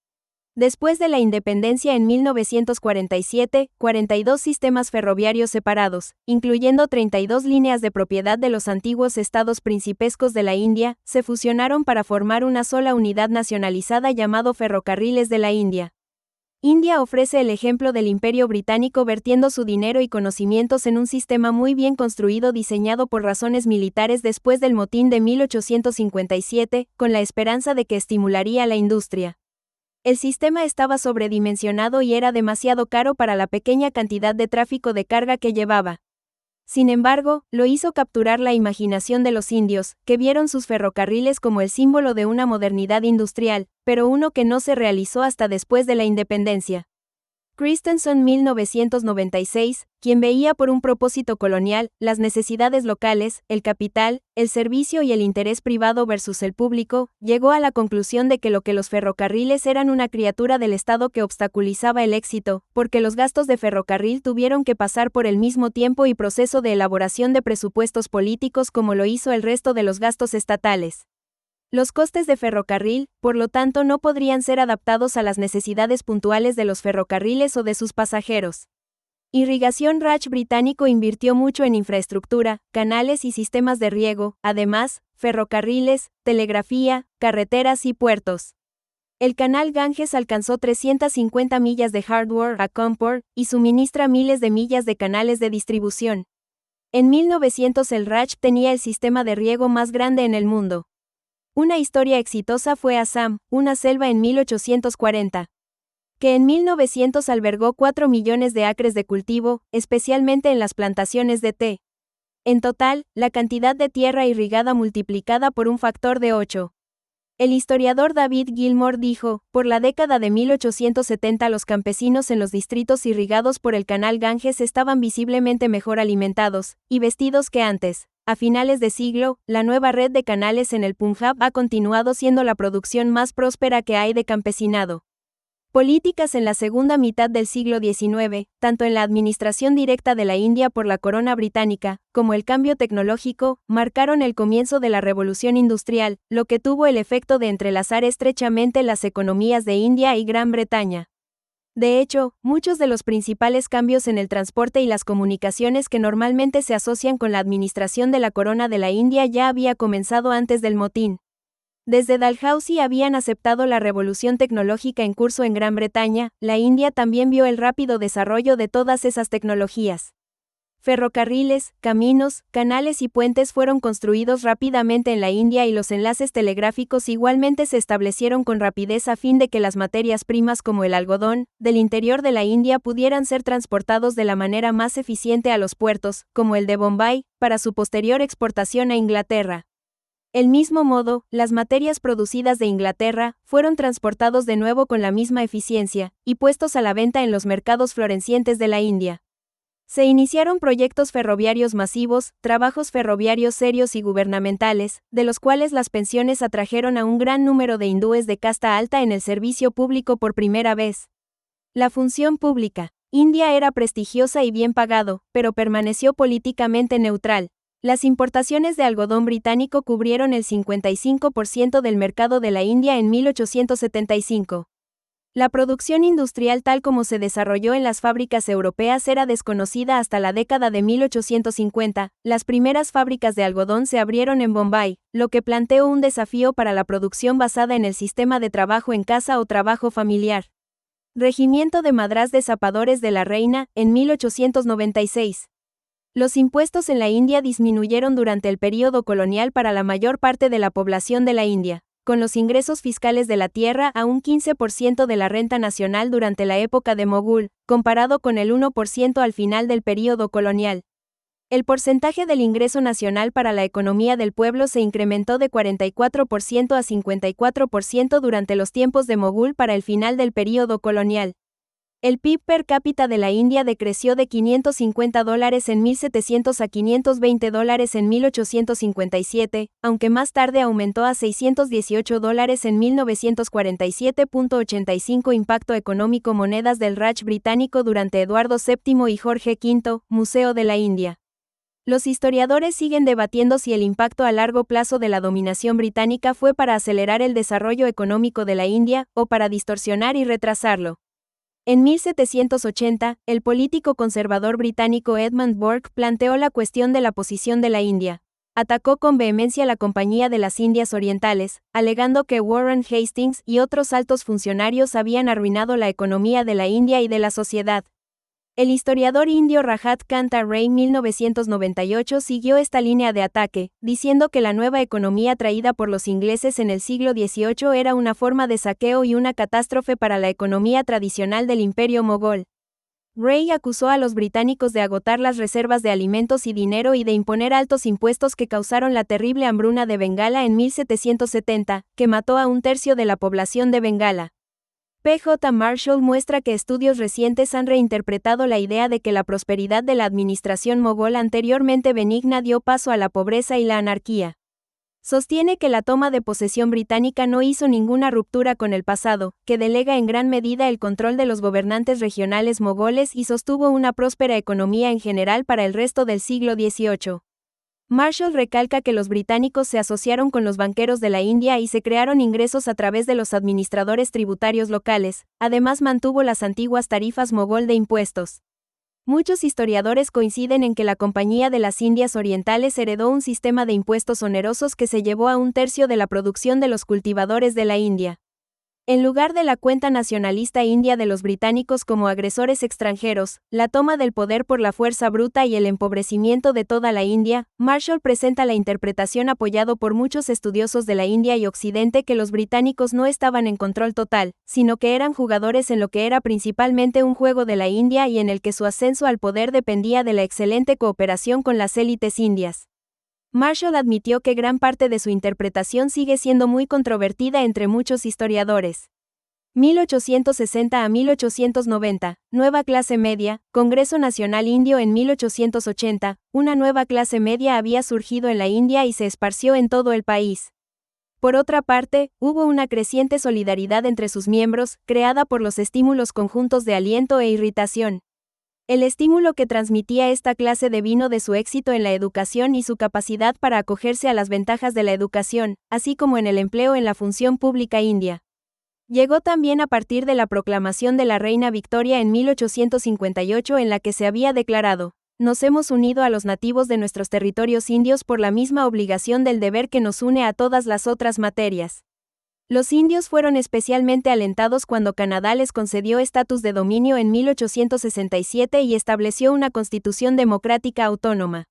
Speaker 1: Después de la independencia en 1947, 42 sistemas ferroviarios separados, incluyendo 32 líneas de propiedad de los antiguos estados principescos de la India, se fusionaron para formar una sola unidad nacionalizada llamado Ferrocarriles de la India. India ofrece el ejemplo del Imperio Británico vertiendo su dinero y conocimientos en un sistema muy bien construido diseñado por razones militares después del motín de 1857, con la esperanza de que estimularía la industria. El sistema estaba sobredimensionado y era demasiado caro para la pequeña cantidad de tráfico de carga que llevaba. Sin embargo, lo hizo capturar la imaginación de los indios, que vieron sus ferrocarriles como el símbolo de una modernidad industrial, pero uno que no se realizó hasta después de la independencia. Christensen 1996, quien veía por un propósito colonial, las necesidades locales, el capital, el servicio y el interés privado versus el público, llegó a la conclusión de que los ferrocarriles eran una criatura del Estado que obstaculizaba el éxito, porque los gastos de ferrocarril tuvieron que pasar por el mismo tiempo y proceso de elaboración de presupuestos políticos como lo hizo el resto de los gastos estatales. Los costes de ferrocarril, por lo tanto, no podrían ser adaptados a las necesidades puntuales de los ferrocarriles o de sus pasajeros. Irrigación Raj británico invirtió mucho en infraestructura, canales y sistemas de riego, además, ferrocarriles, telegrafía, carreteras y puertos. El canal Ganges alcanzó 350 millas de hardware a Cawnpur y suministra miles de millas de canales de distribución. En 1900 el Raj tenía el sistema de riego más grande en el mundo. Una historia exitosa fue Assam, una selva en 1840, que en 1900 albergó 4 millones de acres de cultivo, especialmente en las plantaciones de té. En total, la cantidad de tierra irrigada multiplicada por un factor de 8. El historiador David Gilmore dijo, por la década de 1870 los campesinos en los distritos irrigados por el canal Ganges estaban visiblemente mejor alimentados y vestidos que antes. A finales de siglo, la nueva red de canales en el Punjab ha continuado siendo la producción más próspera que hay de campesinado. Políticas en la segunda mitad del siglo XIX, tanto en la administración directa de la India por la corona británica, como el cambio tecnológico, marcaron el comienzo de la revolución industrial, lo que tuvo el efecto de entrelazar estrechamente las economías de India y Gran Bretaña. De hecho, muchos de los principales cambios en el transporte y las comunicaciones que normalmente se asocian con la administración de la corona de la India ya había comenzado antes del motín. Desde Dalhousie habían aceptado la revolución tecnológica en curso en Gran Bretaña, la India también vio el rápido desarrollo de todas esas tecnologías. Ferrocarriles, caminos, canales y puentes fueron construidos rápidamente en la India y los enlaces telegráficos igualmente se establecieron con rapidez a fin de que las materias primas como el algodón, del interior de la India pudieran ser transportados de la manera más eficiente a los puertos, como el de Bombay, para su posterior exportación a Inglaterra. Del mismo modo, las materias producidas de Inglaterra fueron transportados de nuevo con la misma eficiencia, y puestos a la venta en los mercados florecientes de la India. Se iniciaron proyectos ferroviarios masivos, trabajos ferroviarios serios y gubernamentales, de los cuales las pensiones atrajeron a un gran número de hindúes de casta alta en el servicio público por primera vez. La función pública. India era prestigiosa y bien pagado, pero permaneció políticamente neutral. Las importaciones de algodón británico cubrieron el 55% del mercado de la India en 1875. La producción industrial tal como se desarrolló en las fábricas europeas era desconocida hasta la década de 1850. Las primeras fábricas de algodón se abrieron en Bombay, lo que planteó un desafío para la producción basada en el sistema de trabajo en casa o trabajo familiar. Regimiento de Madrás de Zapadores de la Reina, en 1896. Los impuestos en la India disminuyeron durante el período colonial para la mayor parte de la población de la India, con los ingresos fiscales de la tierra a un 15% de la renta nacional durante la época de Mogul, comparado con el 1% al final del período colonial. El porcentaje del ingreso nacional para la economía del pueblo se incrementó de 44% a 54% durante los tiempos de Mogul para el final del período colonial. El PIB per cápita de la India decreció de $550 en 1700 a $520 en 1857, aunque más tarde aumentó a $618 en 1947.85 Impacto económico Monedas del Raj británico durante Eduardo VII y Jorge V, Museo de la India. Los historiadores siguen debatiendo si el impacto a largo plazo de la dominación británica fue para acelerar el desarrollo económico de la India, o para distorsionar y retrasarlo. En 1780, el político conservador británico Edmund Burke planteó la cuestión de la posición de la India. Atacó con vehemencia la Compañía de las Indias Orientales, alegando que Warren Hastings y otros altos funcionarios habían arruinado la economía de la India y de la sociedad. El historiador indio Rajat Kanta Ray 1998 siguió esta línea de ataque, diciendo que la nueva economía traída por los ingleses en el siglo XVIII era una forma de saqueo y una catástrofe para la economía tradicional del imperio mogol. Ray acusó a los británicos de agotar las reservas de alimentos y dinero y de imponer altos impuestos que causaron la terrible hambruna de Bengala en 1770, que mató a un tercio de la población de Bengala. P.J. Marshall muestra que estudios recientes han reinterpretado la idea de que la prosperidad de la administración mogol anteriormente benigna dio paso a la pobreza y la anarquía. Sostiene que la toma de posesión británica no hizo ninguna ruptura con el pasado, que delega en gran medida el control de los gobernantes regionales mogoles y sostuvo una próspera economía en general para el resto del siglo XVIII. Marshall recalca que los británicos se asociaron con los banqueros de la India y se crearon ingresos a través de los administradores tributarios locales, además mantuvo las antiguas tarifas mogol de impuestos. Muchos historiadores coinciden en que la Compañía de las Indias Orientales heredó un sistema de impuestos onerosos que se llevó a un tercio de la producción de los cultivadores de la India. En lugar de la cuenta nacionalista india de los británicos como agresores extranjeros, la toma del poder por la fuerza bruta y el empobrecimiento de toda la India, Marshall presenta la interpretación apoyado por muchos estudiosos de la India y Occidente que los británicos no estaban en control total, sino que eran jugadores en lo que era principalmente un juego de la India y en el que su ascenso al poder dependía de la excelente cooperación con las élites indias. Marshall admitió que gran parte de su interpretación sigue siendo muy controvertida entre muchos historiadores. 1860 a 1890, Nueva Clase Media, Congreso Nacional Indio en 1880, una nueva clase media había surgido en la India y se esparció en todo el país. Por otra parte, hubo una creciente solidaridad entre sus miembros, creada por los estímulos conjuntos de aliento e irritación. El estímulo que transmitía esta clase devino de su éxito en la educación y su capacidad para acogerse a las ventajas de la educación, así como en el empleo en la función pública india. Llegó también a partir de la proclamación de la reina Victoria en 1858 en la que se había declarado: "Nos hemos unido a los nativos de nuestros territorios indios por la misma obligación del deber que nos une a todas las otras materias". Los indios fueron especialmente alentados cuando Canadá les concedió estatus de dominio en 1867 y estableció una constitución democrática autónoma.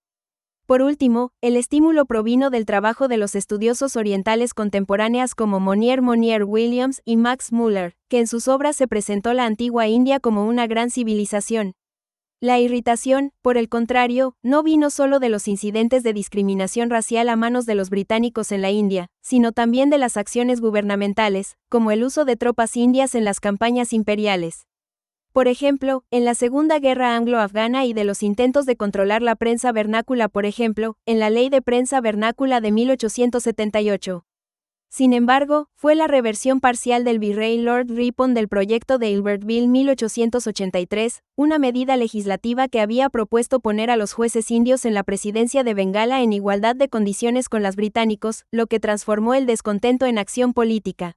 Speaker 1: Por último, el estímulo provino del trabajo de los estudiosos orientales contemporáneas como Monier Williams y Max Muller, que en sus obras se presentó la antigua India como una gran civilización. La irritación, por el contrario, no vino solo de los incidentes de discriminación racial a manos de los británicos en la India, sino también de las acciones gubernamentales, como el uso de tropas indias en las campañas imperiales. Por ejemplo, en la Segunda Guerra Anglo-Afgana y de los intentos de controlar la prensa vernácula, por ejemplo, en la Ley de Prensa Vernácula de 1878. Sin embargo, fue la reversión parcial del virrey Lord Ripon del proyecto de Albert Bill 1883, una medida legislativa que había propuesto poner a los jueces indios en la presidencia de Bengala en igualdad de condiciones con los británicos, lo que transformó el descontento en acción política.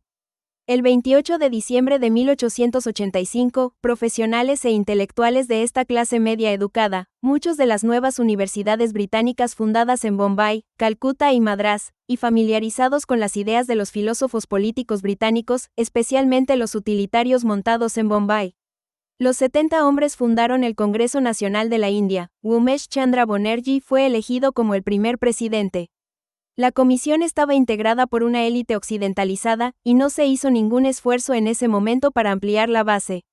Speaker 1: El 28 de diciembre de 1885, profesionales e intelectuales de esta clase media educada, muchos de las nuevas universidades británicas fundadas en Bombay, Calcuta y Madrás, y familiarizados con las ideas de los filósofos políticos británicos, especialmente los utilitarios montados en Bombay. Los 70 hombres fundaron el Congreso Nacional de la India. Umesh Chandra Banerjee fue elegido como el primer presidente. La comisión estaba integrada por una élite occidentalizada, y no se hizo ningún esfuerzo en ese momento para ampliar la base.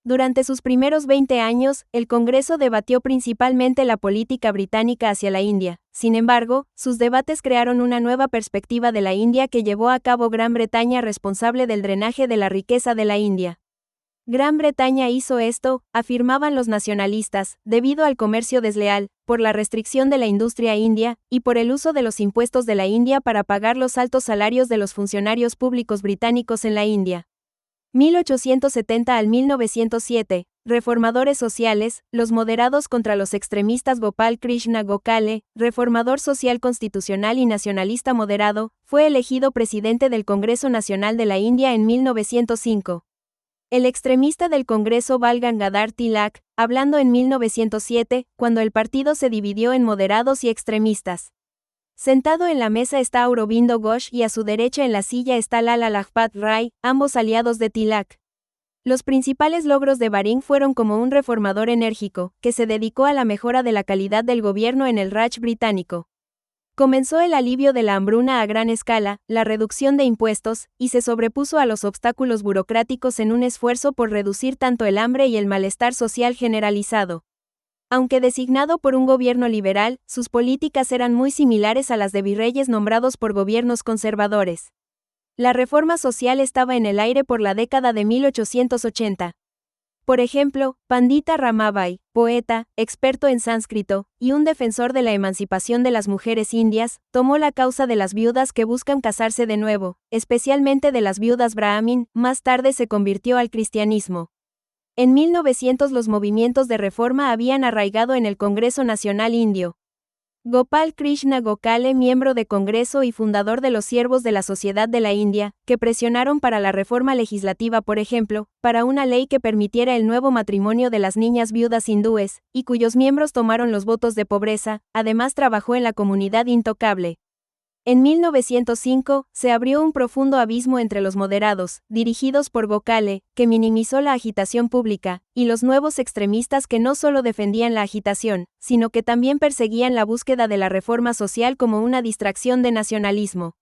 Speaker 1: Durante sus primeros 20 años, el Congreso debatió principalmente la política británica hacia la India. Sin embargo, sus debates crearon una nueva perspectiva de la India que llevó a cabo Gran Bretaña, responsable del drenaje de la riqueza de la India. Gran Bretaña hizo esto, afirmaban los nacionalistas, debido al comercio desleal, por la restricción de la industria india, y por el uso de los impuestos de la India para pagar los altos salarios de los funcionarios públicos británicos en la India. 1870 al 1907, reformadores sociales, los moderados contra los extremistas. Gopal Krishna Gokhale, reformador social constitucional y nacionalista moderado, fue elegido presidente del Congreso Nacional de la India en 1905. El extremista del Congreso Bal Gangadhar Tilak, hablando en 1907, cuando el partido se dividió en moderados y extremistas. Sentado en la mesa está Aurobindo Ghosh y a su derecha en la silla está Lala Lajpat Rai, ambos aliados de Tilak. Los principales logros de Baring fueron como un reformador enérgico, que se dedicó a la mejora de la calidad del gobierno en el Raj británico. Comenzó el alivio de la hambruna a gran escala, la reducción de impuestos, y se sobrepuso a los obstáculos burocráticos en un esfuerzo por reducir tanto el hambre y el malestar social generalizado. Aunque designado por un gobierno liberal, sus políticas eran muy similares a las de virreyes nombrados por gobiernos conservadores. La reforma social estaba en el aire por la década de 1880. Por ejemplo, Pandita Ramabai, poeta, experto en sánscrito, y un defensor de la emancipación de las mujeres indias, tomó la causa de las viudas que buscan casarse de nuevo, especialmente de las viudas brahmin. Más tarde se convirtió al cristianismo. En 1900 los movimientos de reforma habían arraigado en el Congreso Nacional Indio. Gopal Krishna Gokhale, miembro de Congreso y fundador de los Siervos de la Sociedad de la India, que presionaron para la reforma legislativa, por ejemplo, para una ley que permitiera el nuevo matrimonio de las niñas viudas hindúes, y cuyos miembros tomaron los votos de pobreza. Además trabajó en la comunidad intocable. En 1905, se abrió un profundo abismo entre los moderados, dirigidos por Gokhale, que minimizó la agitación pública, y los nuevos extremistas que no solo defendían la agitación, sino que también perseguían la búsqueda de la reforma social como una distracción de nacionalismo.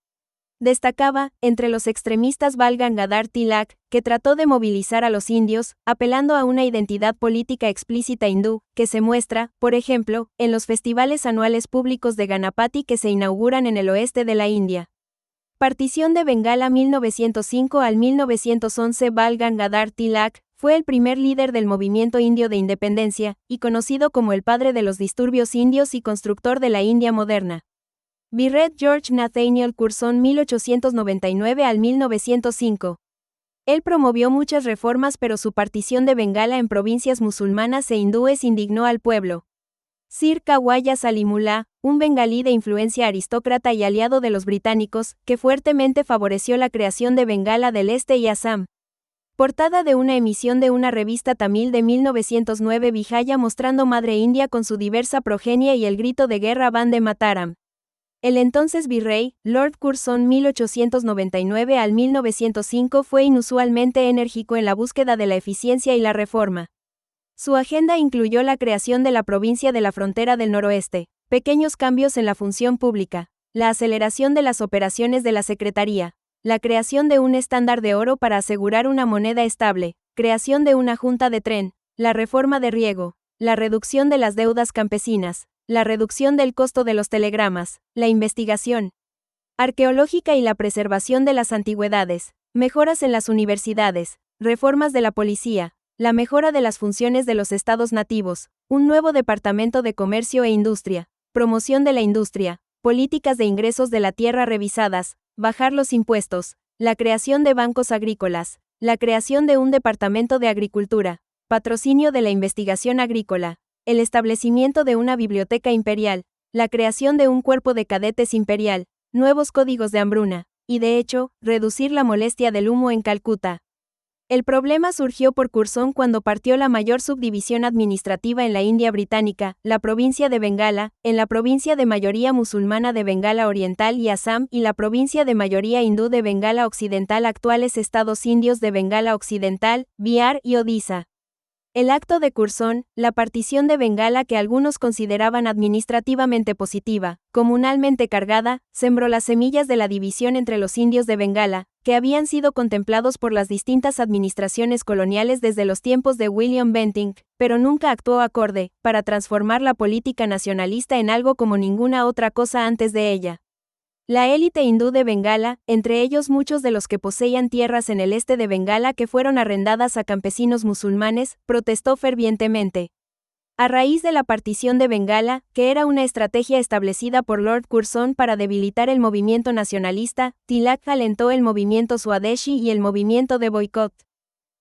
Speaker 1: Destacaba, entre los extremistas Bal Gangadhar Tilak, que trató de movilizar a los indios, apelando a una identidad política explícita hindú, que se muestra, por ejemplo, en los festivales anuales públicos de Ganapati que se inauguran en el oeste de la India. Partición de Bengala 1905 al 1911. Bal Gangadhar Tilak fue el primer líder del movimiento indio de independencia, y conocido como el padre de los disturbios indios y constructor de la India moderna. Viret George Nathaniel Curzon 1899 al 1905. Él promovió muchas reformas, pero su partición de Bengala en provincias musulmanas e hindúes indignó al pueblo. Sir Khwaja Salimullah, un bengalí de influencia aristócrata y aliado de los británicos, que fuertemente favoreció la creación de Bengala del Este y Assam. Portada de una emisión de una revista tamil de 1909, Vijaya mostrando Madre India con su diversa progenie y el grito de guerra Vande Mataram. El entonces virrey, Lord Curzon 1899 al 1905 fue inusualmente enérgico en la búsqueda de la eficiencia y la reforma. Su agenda incluyó la creación de la provincia de la frontera del noroeste, pequeños cambios en la función pública, la aceleración de las operaciones de la Secretaría, la creación de un estándar de oro para asegurar una moneda estable, creación de una junta de tren, la reforma de riego, la reducción de las deudas campesinas, la reducción del costo de los telegramas, la investigación arqueológica y la preservación de las antigüedades, mejoras en las universidades, reformas de la policía, la mejora de las funciones de los estados nativos, un nuevo departamento de comercio e industria, promoción de la industria, políticas de ingresos de la tierra revisadas, bajar los impuestos, la creación de bancos agrícolas, la creación de un departamento de agricultura, patrocinio de la investigación agrícola, el establecimiento de una biblioteca imperial, la creación de un cuerpo de cadetes imperial, nuevos códigos de hambruna, y de hecho, reducir la molestia del humo en Calcuta. El problema surgió por Curzon cuando partió la mayor subdivisión administrativa en la India británica, la provincia de Bengala, en la provincia de mayoría musulmana de Bengala Oriental y Assam y la provincia de mayoría hindú de Bengala Occidental, actuales estados indios de Bengala Occidental, Bihar y Odisha. El acto de Curzon, la partición de Bengala que algunos consideraban administrativamente positiva, comunalmente cargada, sembró las semillas de la división entre los indios de Bengala, que habían sido contemplados por las distintas administraciones coloniales desde los tiempos de William Bentinck, pero nunca actuó acorde, para transformar la política nacionalista en algo como ninguna otra cosa antes de ella. La élite hindú de Bengala, entre ellos muchos de los que poseían tierras en el este de Bengala que fueron arrendadas a campesinos musulmanes, protestó fervientemente. A raíz de la partición de Bengala, que era una estrategia establecida por Lord Curzon para debilitar el movimiento nacionalista, Tilak alentó el movimiento Swadeshi y el movimiento de boicot.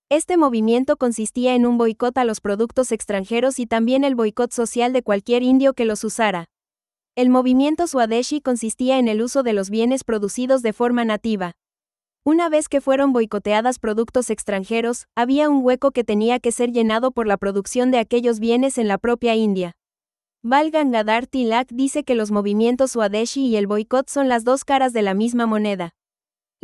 Speaker 1: Este movimiento consistía en un boicot a los productos extranjeros y también el boicot social de cualquier indio que los usara. El movimiento Swadeshi consistía en el uso de los bienes producidos de forma nativa. Una vez que fueron boicoteados productos extranjeros, había un hueco que tenía que ser llenado por la producción de aquellos bienes en la propia India. Bal Gangadhar Tilak dice que los movimientos Swadeshi y el boicot son las dos caras de la misma moneda.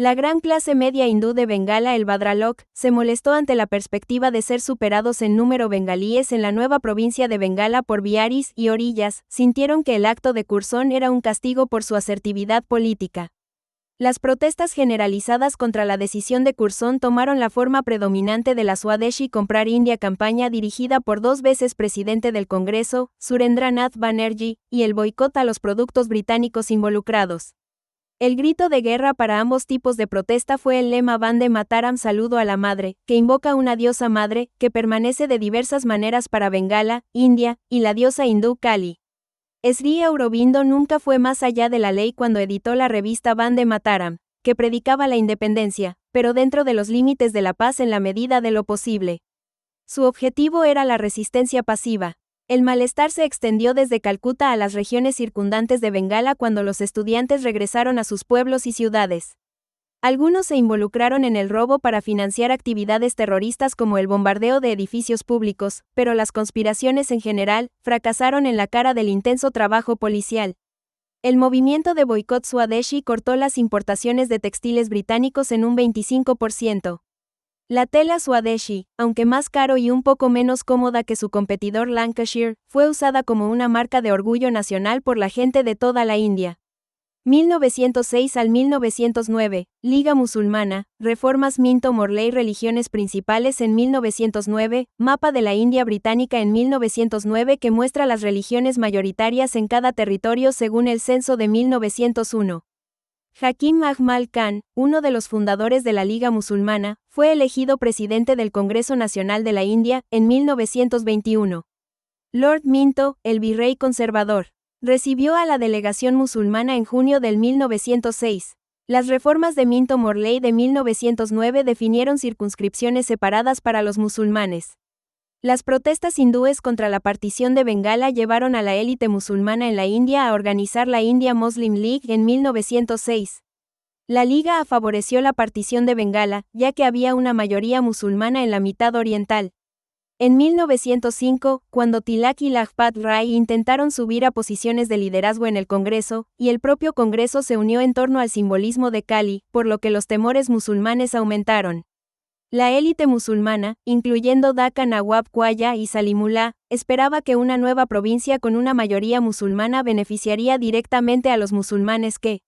Speaker 1: La gran clase media hindú de Bengala, el Bhadralok, se molestó ante la perspectiva de ser superados en número bengalíes en la nueva provincia de Bengala por biharis y orillas, sintieron que el acto de Curzon era un castigo por su asertividad política. Las protestas generalizadas contra la decisión de Curzon tomaron la forma predominante de la Swadeshi Comprar India campaña dirigida por dos veces presidente del Congreso, Surendranath Banerjee, y el boicot a los productos británicos involucrados. El grito de guerra para ambos tipos de protesta fue el lema Vande Mataram, saludo a la madre, que invoca una diosa madre, que permanece de diversas maneras para Bengala, India, y la diosa hindú Kali. Sri Aurobindo nunca fue más allá de la ley cuando editó la revista Vande Mataram, que predicaba la independencia, pero dentro de los límites de la paz en la medida de lo posible. Su objetivo era la resistencia pasiva. El malestar se extendió desde Calcuta a las regiones circundantes de Bengala cuando los estudiantes regresaron a sus pueblos y ciudades. Algunos se involucraron en el robo para financiar actividades terroristas como el bombardeo de edificios públicos, pero las conspiraciones en general fracasaron en la cara del intenso trabajo policial. El movimiento de boicot Swadeshi cortó las importaciones de textiles británicos en un 25%. La tela Swadeshi, aunque más caro y un poco menos cómoda que su competidor Lancashire, fue usada como una marca de orgullo nacional por la gente de toda la India. 1906 al 1909, Liga Musulmana, Reformas Minto Morley Religiones principales en 1909, Mapa de la India Británica en 1909 que muestra las religiones mayoritarias en cada territorio según el censo de 1901. Hakim Ajmal Khan, uno de los fundadores de la Liga Musulmana, fue elegido presidente del Congreso Nacional de la India en 1921. Lord Minto, el virrey conservador, recibió a la delegación musulmana en junio del 1906. Las reformas de Minto Morley de 1909 definieron circunscripciones separadas para los musulmanes. Las protestas hindúes contra la partición de Bengala llevaron a la élite musulmana en la India a organizar la India Muslim League en 1906. La liga favoreció la partición de Bengala, ya que había una mayoría musulmana en la mitad oriental. En 1905, cuando Tilak y Lajpat Rai intentaron subir a posiciones de liderazgo en el Congreso, y el propio Congreso se unió en torno al simbolismo de Kali, por lo que los temores musulmanes aumentaron. La élite musulmana, incluyendo Dhaka Nawab Khwaja y Salimullah, esperaba que una nueva provincia con una mayoría musulmana beneficiaría directamente a los musulmanes que,